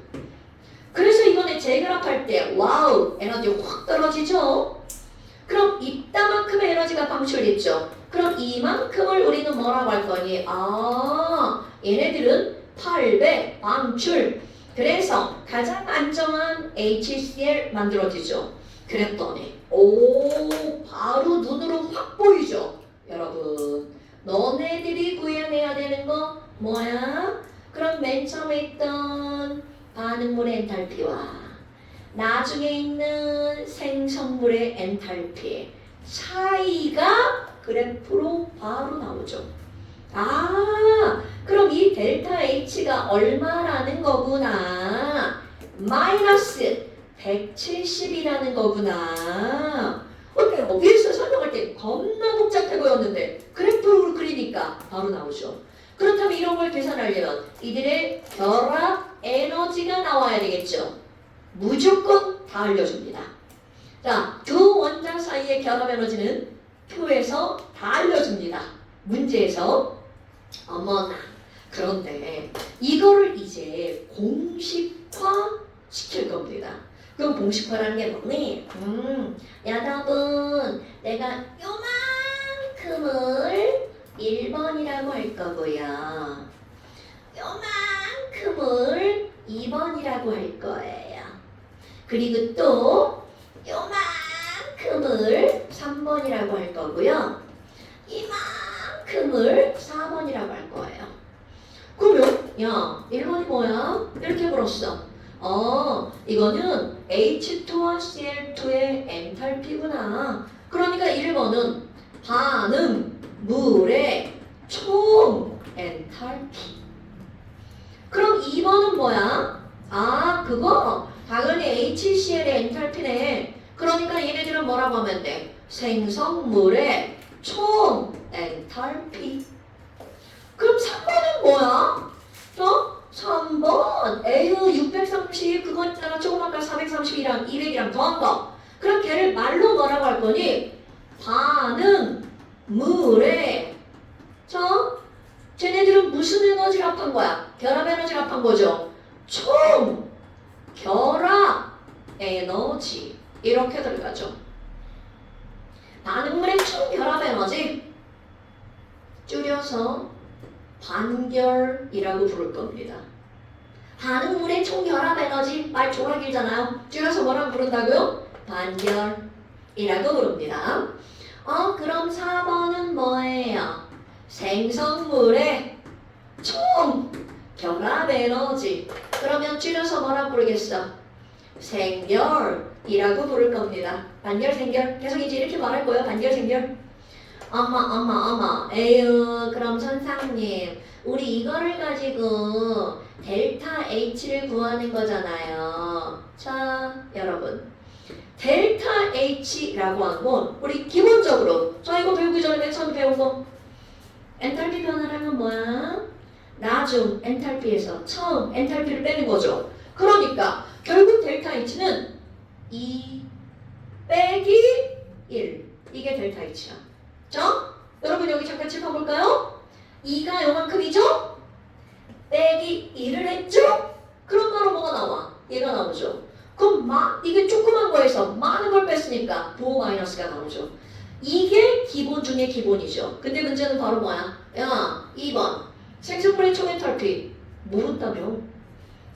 그래서 이번에 재결합할 때 와우, 에너지 확 떨어지죠? 그럼 이따만큼의 에너지가 방출됐죠? 그럼 이만큼을 우리는 뭐라고 할 거니? 아, 얘네들은 800 방출. 그래서 가장 안정한 HCl 만들어지죠. 그랬더니 오, 바로 눈으로 확 보이죠? 여러분, 너네들이 구해내야 되는 거 뭐야? 그럼 맨 처음에 있던 반응물의 엔탈피와 나중에 있는 생성물의 엔탈피 차이가 그래프로 바로 나오죠. 아, 그럼 이 델타 H가 얼마라는 거구나. 마이너스 170이라는 거구나. 어때요? 위에서 설명할 때 겁나 복잡해 보였는데 그래프로 그리니까 바로 나오죠. 그렇다면 이런 걸 계산하려면 이들의 결합 에너지가 나와야 되겠죠. 무조건 다 알려줍니다. 자, 두 원자 사이의 결합 에너지는 표에서 다 알려줍니다. 문제에서. 어머나. 그런데 이거를 이제 공식화 시킬 겁니다. 그럼 공식화라는 게 뭐니? 여러분, 내가 요만큼을 1번이라고 할 거고요. 요만큼을 2번이라고 할 거예요. 그리고 또 요만큼을 3번이라고 할 거고요. 이만큼을 4번이라고 할 거예요. 그러면 야, 1번이 뭐야? 이렇게 물었어. 이거는 H2OCl2의 엔탈피구나. 그러니까 1번은 반응물의 총 엔탈피. 그럼 2번은 뭐야? 아, 그거 당연히 HCl의 엔탈피네. 그러니까 얘네들은 뭐라고 하면 돼? 생성물의 총 엔탈피. 그럼 3번은 뭐야? 3번 에휴 630 그거 있잖아. 조금 아까 430이랑 200이랑 더한 거. 그럼 걔를 말로 뭐라고 할 거니? 반응물의 쟤네들은 무슨 에너지를 합한 거야? 결합 에너지를 합한 거죠. 총 결합 에너지 이렇게 들어가죠. 줄여서 반결이라고 부를 겁니다. 반응물의 총결합 에너지 말 졸라 길잖아요. 줄여서 뭐라고 부른다고요? 반결이라고 부릅니다. 그럼 4번은 뭐예요? 생성물의 총 결합 에너지. 그러면 줄여서 뭐라고 부르겠어? 생결이라고 부를 겁니다. 반결, 생결. 계속 이제 이렇게 말할 거예요. 반결, 생결. 어머. 에휴, 그럼 선생님, 우리 이거를 가지고 델타 H를 구하는 거잖아요. 자, 여러분. 델타 H라고 하는 건 우리 기본적으로 자 이거 배우기 전에 맨 처음에 배운 거 엔탈피 변화량은 뭐야? 나중 엔탈피에서 처음 엔탈피를 빼는 거죠. 그러니까 결국 델타 H는 2 빼기 1 이게 델타 H야. 자, 여러분 여기 잠깐 짚어볼까요? 2가 요만큼이죠? 빼기 1을 했죠? 그럼 바로 뭐가 나와? 얘가 나오죠. 그럼 이게 조그만 거에서 많은 걸 뺐으니까 부호 마이너스가 나오죠. 이게 기본 중에 기본이죠. 근데 문제는 바로 뭐야? 야, 2번 생성물의 총 엔탈피 모른다며.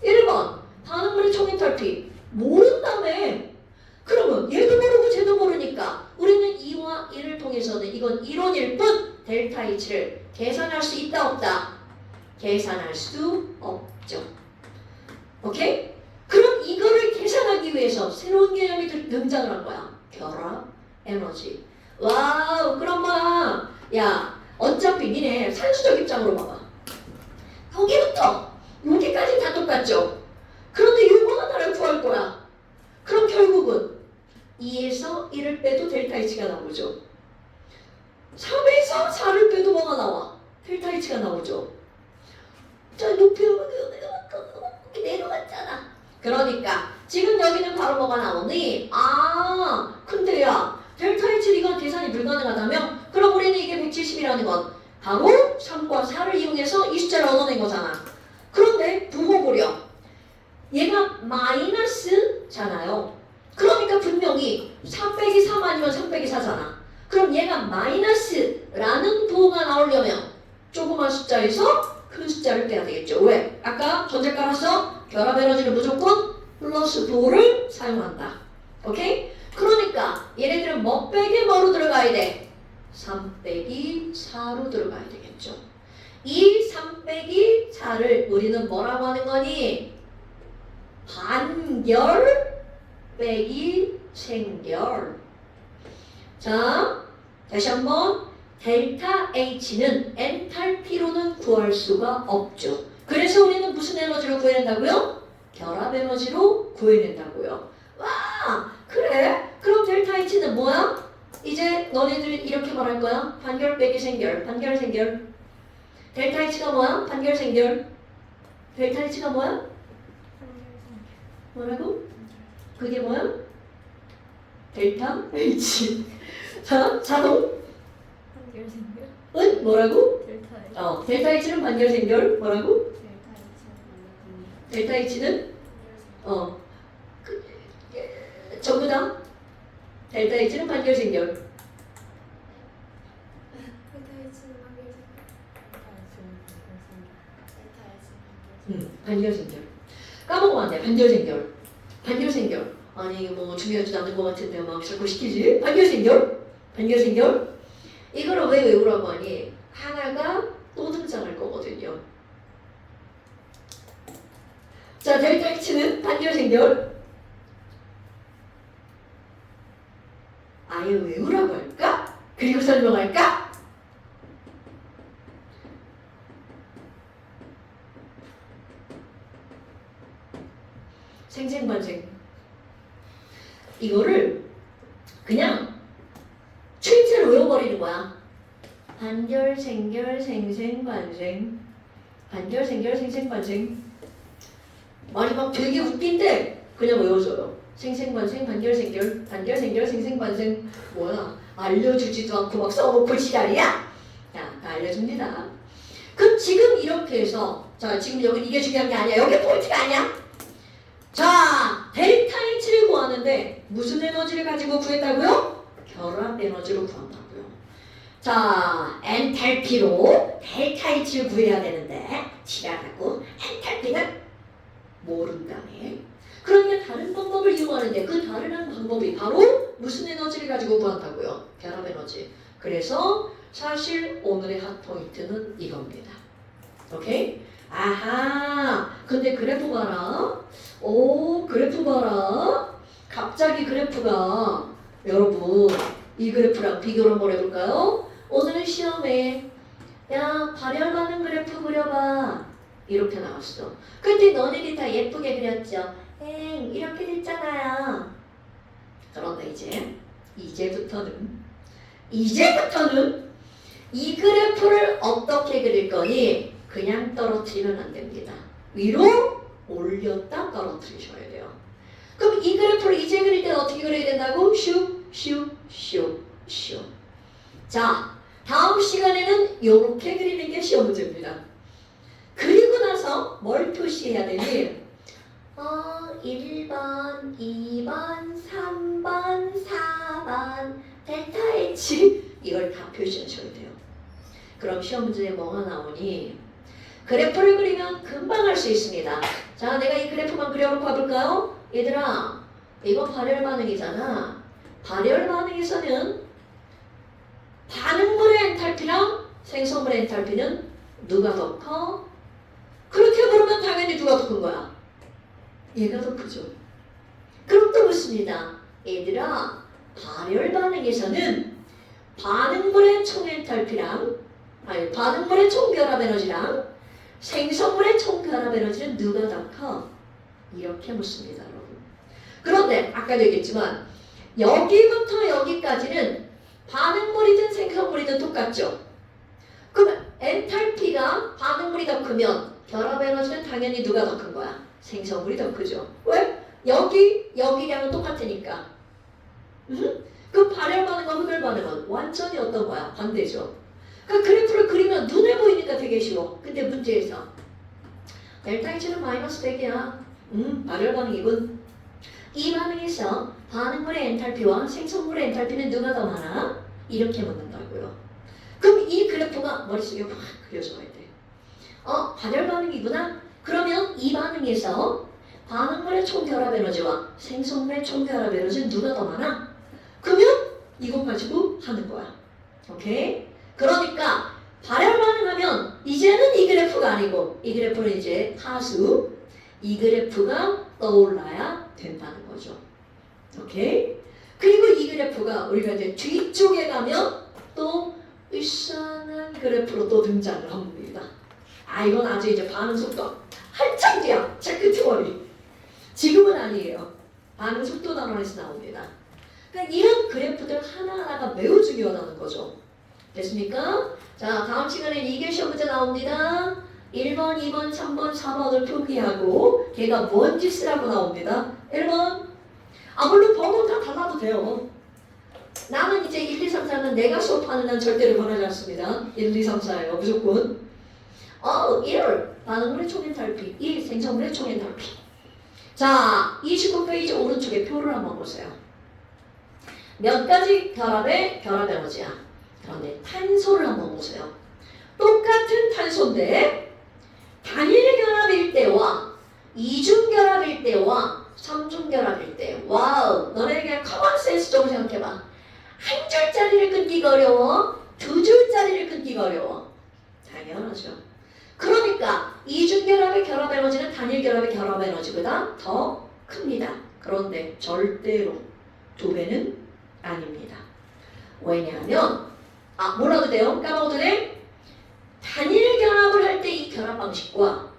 1번 반응물의 총 엔탈피 모른다며. 그러면 얘도 모르고 쟤도 모르니까 우리는 2와 1을 통해서는 이건 이론일 뿐 델타 H를 계산할 수 있다 없다? 계산할 수 없죠. 오케이? 그럼 이거를 계산하기 위해서 새로운 개념이 등장을 한 거야. 결합 에너지. 와우, 그럼 뭐야? 야, 어차피 니네 산수적 입장으로 봐봐. 여기부터 여기까지 다 똑같죠? 그런데 요거 하나를 구할 거야. 그럼 결국은 2에서 1을 빼도 델타 H가 나오죠. 3에서 4를 빼도 뭐가 나와? 델타 H가 나오죠. 자, 높이 내려갔잖아. 그러니까 지금 여기는 바로 뭐가 나오니? 근데 야, 델타 H 이건 계산이 불가능하다면 그럼 우리는 이게 170이라는 건 바로 3과 4를 이용해서 이 숫자를 얻어낸 거잖아. 그런데 부호 고려. 얘가 마이너스잖아요. 그러니까 분명히 3 빼기 3 아니면 3 빼기 4잖아. 그럼 얘가 마이너스라는 부호가 나오려면 조그만 숫자에서 큰 숫자를 빼야 되겠죠. 왜? 아까 전제 깔았어? 결합 에너지는 무조건 플러스 부호를 사용한다. 오케이? 그러니까 얘네들은 뭐 빼기 뭐로 들어가야 돼? 3 빼기 4로 들어가야 되겠죠. 이 3 빼기 4를 우리는 뭐라고 하는 거니? 반결 빼기 생결. 자, 다시 한번 델타 H는 엔탈피로는 구할 수가 없죠. 그래서 우리는 무슨 에너지로 구해낸다고요? 결합 에너지로 구해낸다고요. 와, 그래? 그럼 델타 H는 뭐야? 이제 너네들 이렇게 말할 거야. 반결 빼기 생결, 반결 생결. 델타 H가 뭐야? 반결 생결. 델타 H가 뭐야? 뭐라고? 그게 뭐야? 델타 H. 자, 자동. 반결 생결. 은 뭐라고? 델타 H. 델타 H는 반결 생결. 뭐라고? 델타 H는 델타 H는 전부 다 델타 H는 반결 생결. 델타 H는 반결 생결. 반결 생결. 까먹으면 안 돼. 반결 생결. 반결 생결. 아니 뭐 중요하지도 않은 것 같은데 막 자꾸 시키지? 반결 생결. 반결 생결. 이거를 왜 외우라고 하니? 하나가 또 등장할 거거든요. 자, 델타 H는 반결 생결. 아예 외우라고 할까? 그리고 설명할까? 생생반생. 이거를 그냥 추임새로 외워버리는 거야. 반결, 생결, 생생반생. 반결, 생결, 생생반생. 마지막 되게 웃긴데 그냥 외워줘요. 생생반생, 반결, 생결, 반결, 생결, 생생반생. 뭐야? 알려주지도 않고 막 써놓고 지랄이야? 야, 다 알려줍니다. 그럼 지금 이렇게 해서 자, 지금 여기 이게 중요한 게 아니야. 여기 포인트가 아니야. 자, 델타 H를 구하는데 무슨 에너지를 가지고 구했다고요? 결합 에너지로 구한다고요. 자, 엔탈피로 델타 H를 구해야 되는데 지랄하고 엔탈피는 모른다네. 그러면 다른 방법을 이용하는데 그 다른 방법이 바로 무슨 에너지를 가지고 구한다고요? 결합 에너지. 그래서 사실 오늘의 핫포인트는 이겁니다. 오케이? 아하. 근데 그래프 봐라. 오, 그래프 봐라. 갑자기 그래프가 여러분 이 그래프랑 비교를 한번 해볼까요? 오늘 시험에 야 발열 반응 그래프 그려봐 이렇게 나왔어. 근데 너네들이 다 예쁘게 그렸죠? 이렇게 됐잖아요. 그런데 이제부터는 이 그래프를 어떻게 그릴 거니? 그냥 떨어뜨리면 안 됩니다. 위로 올렸다 떨어뜨리셔야 돼요. 그럼 이 그래프를 이제 그릴 때는 어떻게 그려야 된다고? 슉슉슉슉. 자, 다음 시간에는 이렇게 그리는 게 시험 문제입니다. 그리고 나서 뭘 표시해야 되니? 1번, 2번, 3번, 4번 델타 H 이걸 다 표시하셔야 돼요. 그럼 시험 문제에 뭐가 나오니? 그래프를 그리면 금방 할 수 있습니다. 자, 내가 이 그래프만 그려놓고 봐볼까요? 얘들아, 이거 발열 반응이잖아. 발열 반응에서는 반응물의 엔탈피랑 생성물의 엔탈피는 누가 더 커? 그렇게 물으면 당연히 누가 더 큰 거야? 얘가 더 크죠. 그럼 또 묻습니다. 얘들아, 발열 반응에서는 반응물의 총 엔탈피랑 반응물의 총 결합 에너지랑 생성물의 총 결합 에너지는 누가 더 커? 이렇게 묻습니다, 여러분. 그런데 아까도 얘기했지만 여기부터 여기까지는 반응물이든 생성물이든 똑같죠. 그러면 엔탈피가 반응물이 더 크면 결합 에너지는 당연히 누가 더 큰 거야? 생성물이 더 크죠. 왜? 여기량은 똑같으니까. 그 발열 반응과 흡열 반응은 완전히 어떤 거야? 반대죠. 그러니까 그래프를 그리면 눈에 보이니까 되게 쉬워. 근데 문제에서 델타 H는 마이너스 100이야. 발열 반응이군. 이 반응에서 반응물의 엔탈피와 생성물의 엔탈피는 누가 더 많아? 이렇게 묻는다고요. 그럼 이 그래프가 머릿속에 확 그려져야 돼. 발열 반응이구나? 그러면 이 반응에서 반응물의 총결합 에너지와 생성물의 총결합 에너지는 누가 더 많아? 그러면 이것 가지고 하는 거야. 오케이? 그러니까 발열 반응하면 이제는 이 그래프가 아니고 이 그래프는 이제 하수 이 그래프가 떠올라야 된다는 거죠. 오케이? 그리고 이 그래프가 우리가 이제 뒤쪽에 가면 또 이상한 그래프로 또 등장을 합니다. 이건 아주 이제 반응 속도 한참 뒤야. 체크 티어리. 지금은 아니에요. 반응 속도 단원에서 나옵니다. 그러니까 이런 그래프들 하나하나가 매우 중요하다는 거죠. 됐습니까? 자, 다음 시간에 이게 시험 문제 나옵니다. 1번, 2번, 3번, 4번을 표기하고 걔가 뭔지 쓰라고 나옵니다. 1번. 물론 번호 다 달라도 돼요. 나는 이제 1, 2, 3, 4는 내가 수업하는 한 절대로 변하지 않습니다. 1, 2, 3, 4예요. 무조건. 1. 반응물의 총엔탈피. 2. 생성물의 총엔탈피. 자, 29페이지 오른쪽에 표를 한번 보세요. 몇 가지 결합의 결합 에너지야. 그런데 탄소를 한번 보세요. 똑같은 탄소인데 단일 결합일 때와 이중 결합일 때와 삼중 결합일 때 와우 너네 그냥 커먼 센스적으로 생각해봐. 한 줄짜리를 끊기가 어려워? 두 줄짜리를 끊기가 어려워? 당연하죠. 그러니까 이중 결합의 결합 에너지는 단일 결합의 결합 에너지보다 더 큽니다. 그런데 절대로 2배는 아닙니다. 왜냐하면 뭐라도 돼요? 까먹어도 돼? 단일 결합을 할 때 이 결합 방식과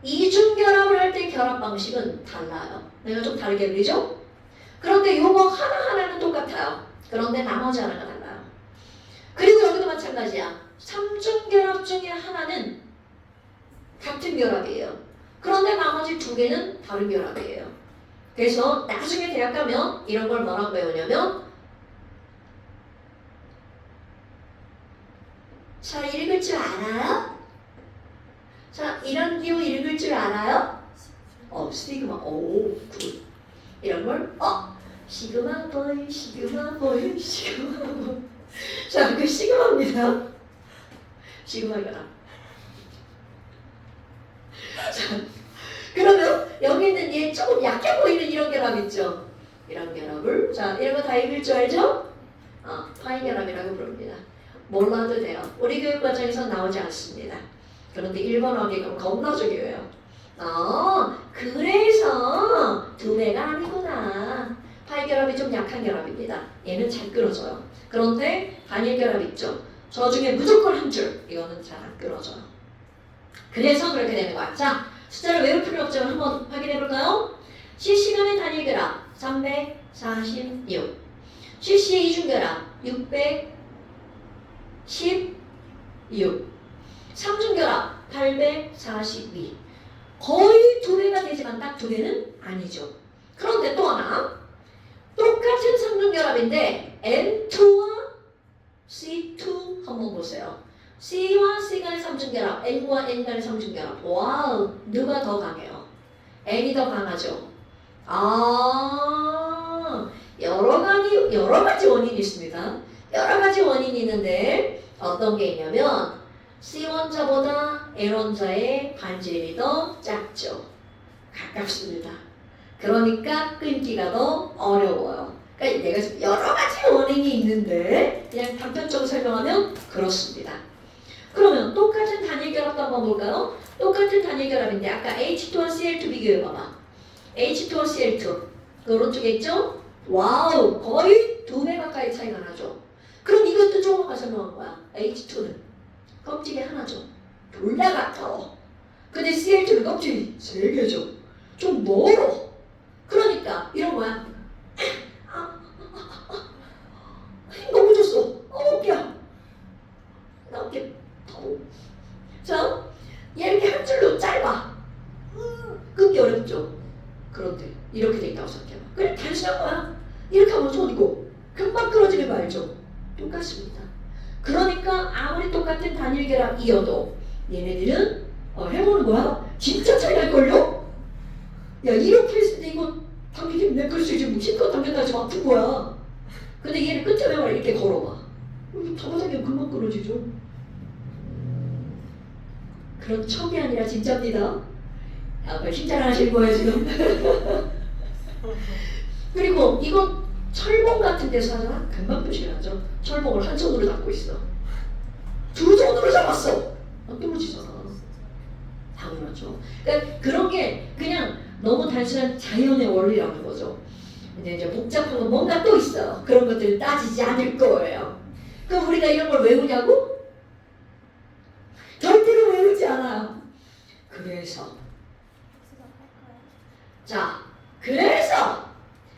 이중 결합을 할 때 결합 방식은 달라요. 내가 좀 다르게 그리죠? 그런데 요거 하나하나는 똑같아요. 그런데 나머지 하나가 달라요. 그리고 여기도 마찬가지야. 삼중 결합 중에 하나는 같은 결합이에요. 그런데 나머지 2개는 다른 결합이에요. 그래서 나중에 대학 가면 이런 걸 뭐라고 배우냐면 자, 읽을 줄 알아요? 자, 이런 기호 읽을 줄 알아요? 시그마. 오, 굿. 이런 걸 시그마 보이, 시그마 보이, 시그마 보이. 자, 그 시그마입니다. 시그마 결합. 자, 그러면 여기 있는 얘 조금 약해 보이는 이런 결합 있죠? 이런 결합을 자, 이런 거 다 읽을 줄 알죠? 파이 결합이라고 부릅니다. 몰라도 돼요. 우리 교육 과정에서 나오지 않습니다. 그런데 1번 어기가 겁나 중요해요. 그래서 두 배가 아니구나. 파이 결합이 좀 약한 결합입니다. 얘는 잘 끊어져요. 그런데 단일 결합 있죠? 저 중에 무조건 한 줄. 이거는 잘 안 끊어져요. 그래서 그렇게 되는 거야. 자, 숫자를 외울 필요 없지만 한번 확인해 볼까요? 실시간의 단일 결합 346. 실시의 이중 결합 616. 삼중 결합 842. 거의 두 배가 되지만 딱 두 배는 아니죠. 그런데 또 하나. 똑같은 삼중 결합인데 N2와 C2 한번 보세요. C와 C 간의 삼중 결합, N과 N 간의 삼중 결합. 와우, 누가 더 강해요? N이 더 강하죠. 여러 가지 원인이 있습니다. 여러 가지 원인이 있는데 어떤 게 있냐면 C 원자보다 N 원자의 반지름이 더 작죠. 가깝습니다. 그러니까 끊기가 더 어려워요. 그러니까 내가 지금 여러 가지 원인이 있는데 그냥 단편적으로 설명하면 그렇습니다. 그러면 똑같은 단일 결합도 한번 볼까요? 똑같은 단일 결합인데 아까 H2와 Cl2 비교해봐봐. H2와 Cl2 그 오른쪽에 있죠? 와우, 거의 두 배 가까이 차이가 나죠. 그럼 이것도 조금 아까 설명한 거야. H2는 껍질이 하나죠. 둘 다 가까워. 근데 Cl2는 껍질이 세 개죠. 좀 멀어. 그러니까 이런 거야. 너무 줬어. 어깨야. 나 어깨 더워. 자, 얘 이렇게 한 줄로 짧아. 끊기 어렵죠. 그런데 이렇게 돼 있다고 생각해봐. 그래 단순한 거야. 이렇게 하면 손이고 금방 끊어지는 거 알죠? 똑같습니다. 그러니까 아무리 똑같은 단일 결합이어도 얘네들은 해보는 거야. 진짜 차이 날걸요? 야, 이렇게 했을 때 이거 당기기 내 글쎄 지금 힘껏 당겼다 지금 아픈 거야. 근데 얘를 끝에 매발 이렇게 걸어봐. 이거 잡아당기면 금방 끊어지죠. 그런 척이 아니라 진짜입니다. 그 힘자랑하실 거예요 지금. 그리고 이거 철봉 같은 데서 하잖아. 금방 표시가 나죠. 철봉을 한 손으로 잡고 있어. 두 손으로 잡았어. 안 떨어지잖아. 당연하죠. 그러니까 그런 게 그냥 너무 단순한 자연의 원리라는 거죠. 근데 이제 복잡한 건 뭔가 또 있어요. 그런 것들을 따지지 않을 거예요. 그럼 우리가 이런 걸 외우냐고? 절대로 외우지 않아요. 그래서 자, 그래서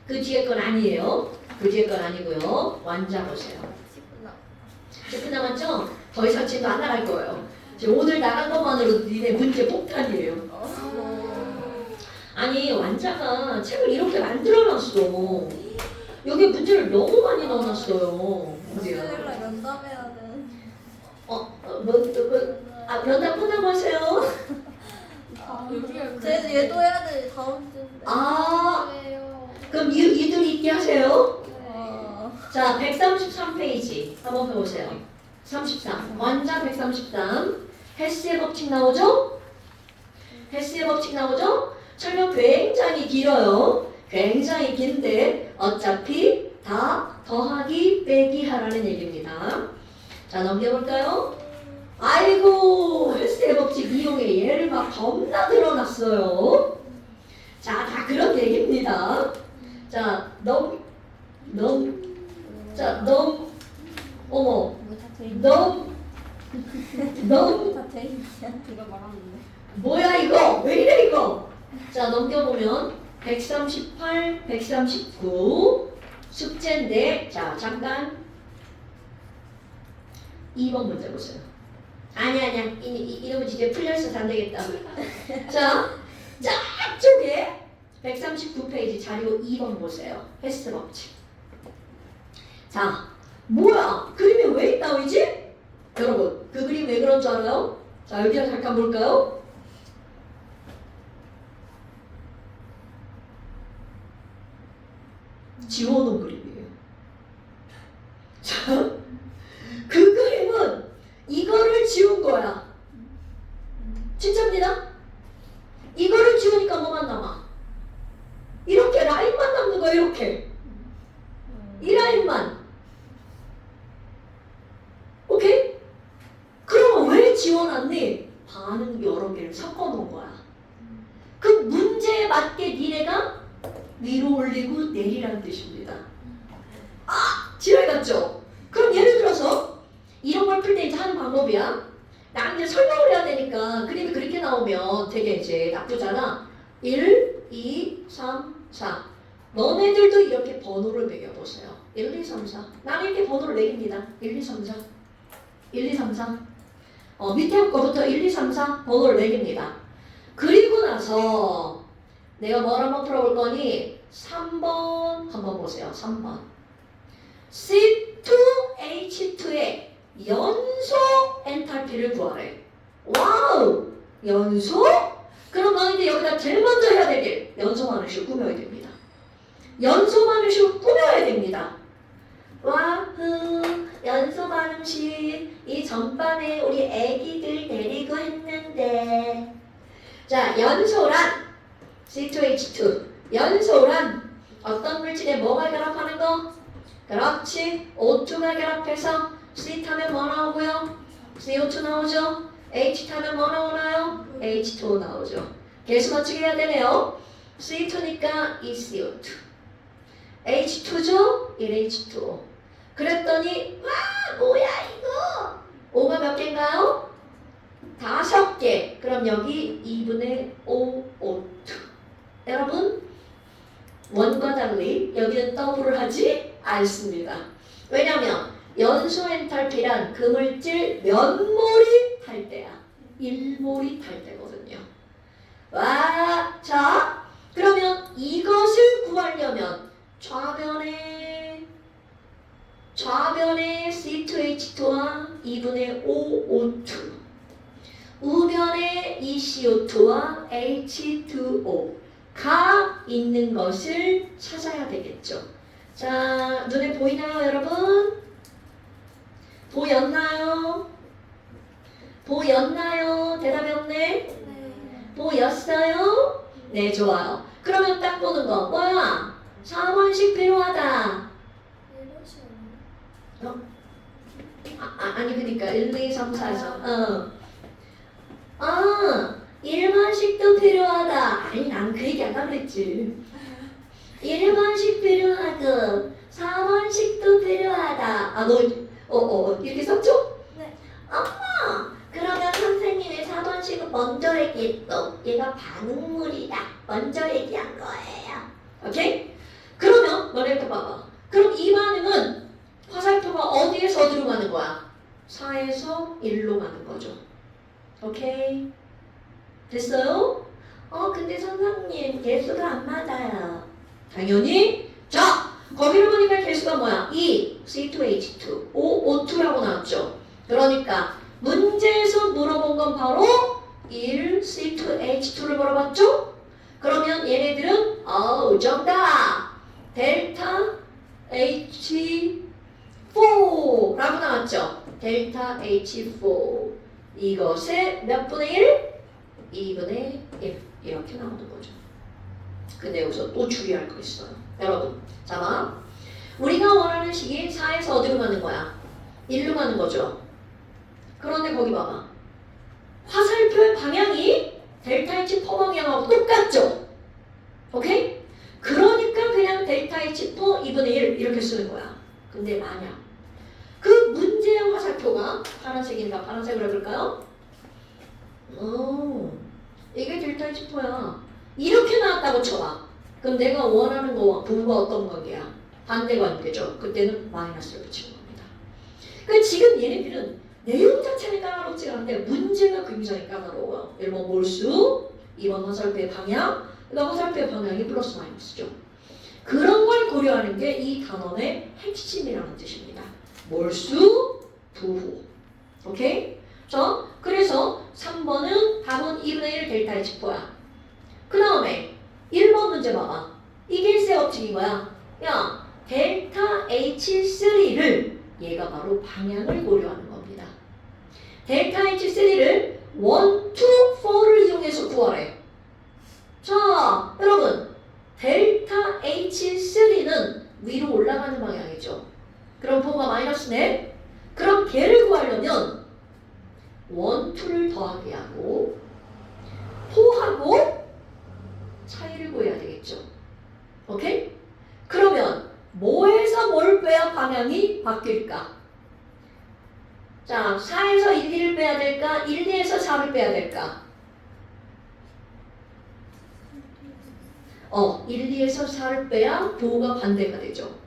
그 뒤에 건 아니에요. 그 뒤에 건 아니고요. 완자 보세요. 10분 남았죠? 더 이상 지금 안 나갈 거예요. 지금 오늘 나간 것만으로도 니네 문제 폭탄이에요. 아니 완자가 책을 이렇게 만들어놨어. 여기 문제를 너무 많이 넣어놨어요. 어디야? 면담해야 돼. 면담 끝나고 하세요. 쟤도 얘도 해야 돼. 다음 주인데. 그럼 이들이 있게 하세요. 네. 자, 133페이지 한번 펴보세요. 33. 완자 133. 헬스의 법칙 나오죠? 헬스의 법칙 나오죠? 설명 굉장히 길어요. 굉장히 긴데 어차피 다 더하기 빼기 하라는 얘기입니다. 자, 넘겨볼까요? 아이고, 헬스의 법칙 이용해 얘를 막 겁나 늘어났어요. 자, 다 그런 얘기입니다. 자, 어머, 이거 말하는데. 뭐야 이거? 왜 이래 이거? 자, 넘겨보면 138, 139 숙제인데 자, 잠깐 2번 문제 보세요. 아니야 이놈은 진짜 풀려있어서 안 되겠다. 자, 앞쪽에 139페이지 자료 2번 보세요. 헬스 법칙. 자, 뭐야? 그림이 왜 있다위지? 여러분, 그 그림 왜 그런 줄 알아요? 자, 여기 잠깐 볼까요? 지워놓은 그림이에요. 자, 그리고 내리라는 뜻입니다. 지랄 같죠? 그럼 예를 들어서 이런 걸 풀 때 이제 하는 방법이야. 나 이제 설명을 해야 되니까 그림이 그렇게 나오면 되게 이제 나쁘잖아. 1, 2, 3, 4. 너네들도 이렇게 번호를 매겨보세요. 1, 2, 3, 4. 나는 이렇게 번호를 매깁니다. 1, 2, 3, 4. 1, 2, 3, 4. 밑에 거부터 1, 2, 3, 4 번호를 매깁니다. 그리고 나서 내가 뭘 한번 풀어볼 거니 3번 한번 보세요. 3번. C2H2의 연소 엔탈피를 구하래. 와우! 연소? 그럼 너희들 여기다 제일 먼저 해야 될 일, 연소 반응식을 꾸며야 됩니다. 연소 반응식을 꾸며야 됩니다. 와후, 연소 반응식 이 전반에 우리 애기들 데리고 했는데, 자, 연소란 C2H2 연소란 어떤 물질에 뭐가 결합하는 거? 그렇지, O2가 결합해서 C 타면 뭐 나오고요? CO2 나오죠? H 타면 뭐 나오나요? H2O 나오죠. 계수 맞추기 해야 되네요. C2니까 이 CO2, H2죠? 1H2O. 그랬더니 와 뭐야 이거? O가 몇 개인가요? 5개. 그럼 여기 2분의 5, O2. 여러분 원과 달리 여기는 더블을 하지 않습니다. 왜냐면 연소 엔탈피란 그 물질 몇 몰이 탈 때야? 1몰이 탈 때거든요. 와, 자, 그러면 이것을 구하려면 좌변에 C2H2와 2분의 5, O2, 우변에 ECO2와 H2O가 있는 것을 찾아야 되겠죠. 자, 눈에 보이나요, 여러분? 보였나요? 보였나요? 대답이 없네? 네. 보였어요? 네, 좋아요. 그러면 딱 보는 거 뭐야? 4번씩 필요하다. 이러시 없나? 아니 그러니까 1, 2, 3, 4, 1번씩도 필요하다. 아니 난 그 얘기 안 하려 그랬지. 1번씩 필요하고 4번씩도 필요하다. 너 이렇게 썼죠? 네. 엄마, 그러면 선생님의 4번씩은 먼저 얘기했어. 얘가 반응물이다. 먼저 얘기한 거예요. 오케이? 그러면 너네부터 봐봐. 그럼 이 반응은 화살표가 어디에서 어디로 가는 거야? 4에서 1로 가는 거죠. 오케이? 됐어요? 근데 선생님 개수가 안 맞아요. 당연히. 자, 거기를 보니까 개수가 뭐야? 2, C2H2, O, O2라고 나왔죠. 그러니까 문제에서 물어본 건 바로 1, C2H2를 물어봤죠? 그러면 얘네들은 정답! 델타 H4라고 나왔죠? 델타 H4 이것의 몇 분의 1? 2분의 1 이렇게 나오는 거죠. 근데 여기서 또 주의할 거 있어요. 여러분, 자, 우리가 원하는 식이 4에서 어디로 가는 거야? 1로 가는 거죠. 그런데 거기 봐봐. 화살표의 방향이 델타 H4 방향하고 똑같죠? 오케이? 그러니까 그냥 델타 H4 2분의 1 이렇게 쓰는 거야. 근데 만약 그 문제의 화살표가 파란색이니까 파란색으로 해볼까요? 이게 델타 H4야. 이렇게 나왔다고 쳐봐. 그럼 내가 원하는 거와 부부가 어떤 관계야? 반대 관계죠. 그때는 마이너스를 붙이는 겁니다. 그러니까 지금 얘네들은 내용 자체는 까다롭지 않은데 문제가 굉장히 까다로워요. 1번 몰수, 2번 화살표의 방향, 그러니까 화살표의 방향이 플러스 마이너스죠. 그런 걸 고려하는 게 이 단원의 핵심이라는 뜻입니다. 몰수, 부호. 오케이? 자, 그래서 3번은 답은 2분의 1 델타 H4야. 그 다음에 1번 문제 봐봐. 이게 일세 법칙인 거야. 야, 델타 H3를 얘가 바로 방향을 고려하는 겁니다. 델타 H3를 1, 2, 4를 이용해서 구하래. 자, 여러분, 델타 H3는 위로 올라가는 방향이죠. 그럼 4가 마이너스네. 그럼 걔를 구하려면 1, 2를 더하게 하고 4하고 차이를 구해야 되겠죠. 오케이? 방향이 바뀔까? 자, 4에서 1, 2를 빼야 될까? 1, 2에서 4를 빼야 될까? 1, 2에서 4를 빼야 부호가 반대가 되죠.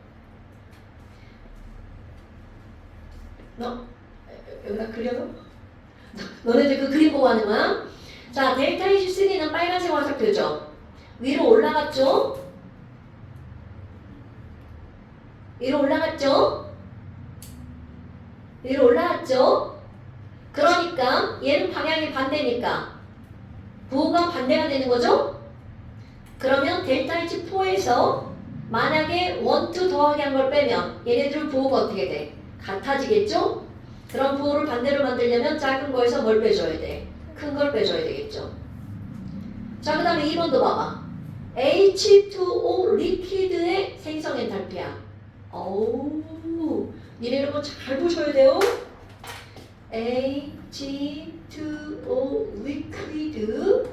여기다 그려요? 너네들 그 그림 보고 하는 거야? 자, 델타 23는 빨간색 화살표죠. 위로 올라갔죠? 위로 올라갔죠? 위로 올라갔죠? 그러니까 얘는 방향이 반대니까 부호가 반대가 되는 거죠? 그러면 델타 H4에서 만약에 1, 2 더하기 한 걸 빼면 얘네들 부호가 어떻게 돼? 같아지겠죠? 그런 부호를 반대로 만들려면 작은 거에서 뭘 빼줘야 돼? 큰 걸 빼줘야 되겠죠. 자, 그 다음에 2번도 봐봐. H2O 리퀴드의 생성 엔탈피야. 어우, 니네 여러분 잘 보셔야 돼요. H2O 리퀴드.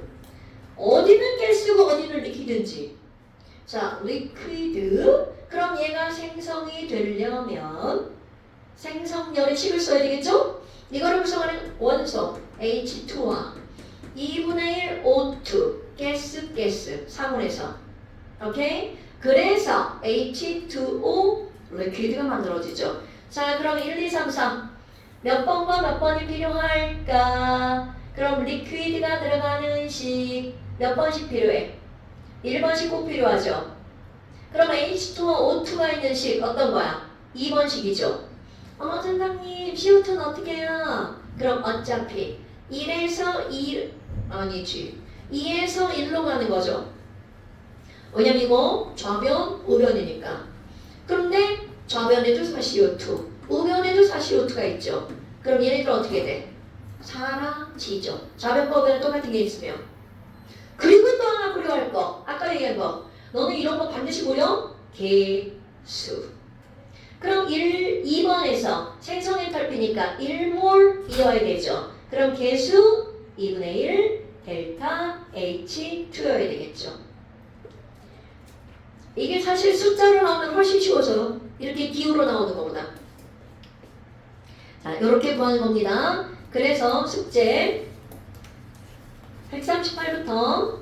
어디는 가스고 어디는 리퀴드인지. 자, 리퀴드. 그럼 얘가 생성이 되려면 생성열의 식을 써야 되겠죠? 이거를 구성하는 원소 H2와 2분의 1 O2 가스 상온에서 오케이? 그래서 H2O 리퀴드가 만들어지죠. 자, 그럼 1, 2, 3, 4 몇 번과 몇 번이 필요할까? 그럼 리퀴드가 들어가는 식 몇 번씩 필요해? 1번씩 꼭 필요하죠. 그럼 H2와 O2가 있는 식 어떤 거야? 2번식이죠. 선생님 CO2는 어떻게 해요? 그럼 어차피 1에서 2 아니지 2에서 1로 가는 거죠. 왜냐면 이거 좌변 우변이니까. 그런데 좌변에도 4CO2 우변에도 4CO2가 있죠. 그럼 얘네들 어떻게 돼? 사라지죠. 좌변과 우변은 똑같은 게 있으면. 그리고 또 하나 고려할 거 아까 얘기한 거 너는 이런 거 반드시 고려 개수. 그럼 2번에서 생성 엔탈피니까 1몰이어야 되죠. 그럼 개수 2분의 1 델타 H2여야 되겠죠. 이게 사실 숫자로 나오면 훨씬 쉬워져요. 이렇게 기호로 나오는 것보다. 자, 이렇게 구하는 겁니다. 그래서 숙제 138부터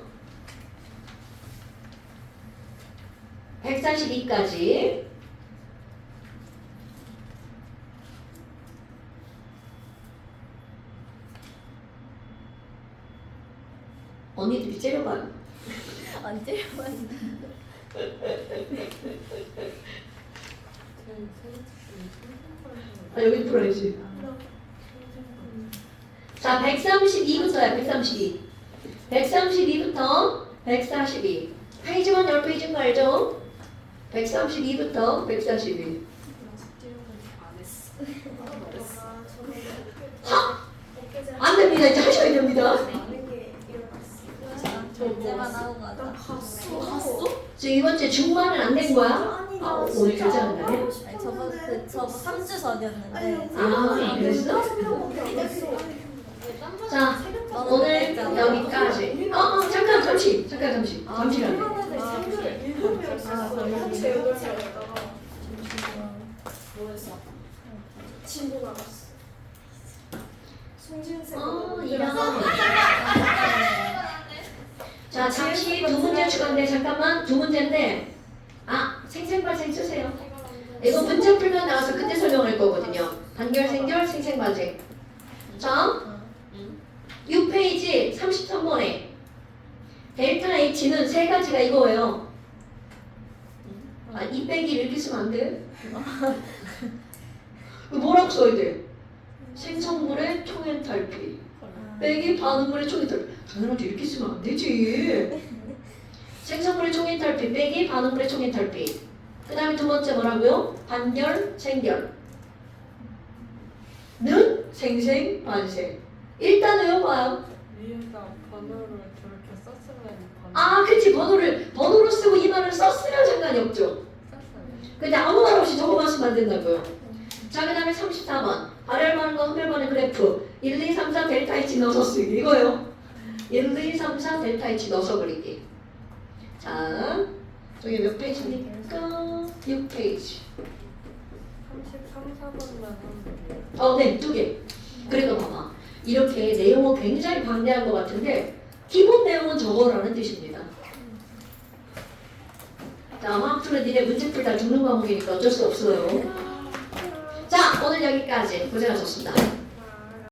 142까지 언니들이 째려봐요. 안 때려봤는데. 여기 풀어야지. 자, 132부터야, 132. 132부터 142. 페이지만 10페이지인 거 알죠? 132부터 142. 안 됩니다. 이제 하셔야 됩니다. 절제만 하고 가자. 지금 이번 주 중반은 안 된 거야? 오늘 결제하는 날에? 아니 저번 3주 전이었는데. 그랬어? 자, 오늘 여기까지. 잠시만요. 친구 나갔어. 송진생. 이런. 자, 잠시 두 문제 추가인데 잠깐만 두 문제인데 생생발생 쓰세요. 이거 문제 풀면 나와서 그때 설명할 거거든요. 단결, 생결, 생생발생. 자, 6페이지 33번에 델타 H는 세 가지가 이거예요. 이 빼기 이렇게 쓰면 안 돼. 뭐라고 써야 돼? 생성물의 총엔탈피 빼기 반응물의 총엔탈피. 당연하지 이렇게 쓰면 안 되지. 생성물의 총엔탈피 빼기 반응물의 총엔탈피. 그 다음에 두 번째 뭐라고요? 반결, 생결. 는 생생, 반생. 일단 외워봐요. 위에다 번호를 저렇게 썼으면 그치. 번호로 쓰고 이 말을 썼으면 상관이 없죠. 썼어요. 근데 아무 말 없이 적어만 쓰면 안 된다고요. 자, 그 다음에 34번. 발열반응과 흡열반응 그래프. 1, 2, 3, 4 델타 H 넣어서 쓰기. 이거요. 1, 2, 3, 4 델타 H 넣어서 그리기. 자, 저기 몇 페이지입니까? 6페이지. 33, 4번만 하면 돼요. 네, 2개. 그러니까 봐봐. 이렇게 내용은 굉장히 방대한 것 같은데 기본 내용은 저거라는 뜻입니다. 자, 화학투는 니네 문제 풀다 죽는 과목이니까 어쩔 수 없어요. 자, 오늘 여기까지 고생하셨습니다.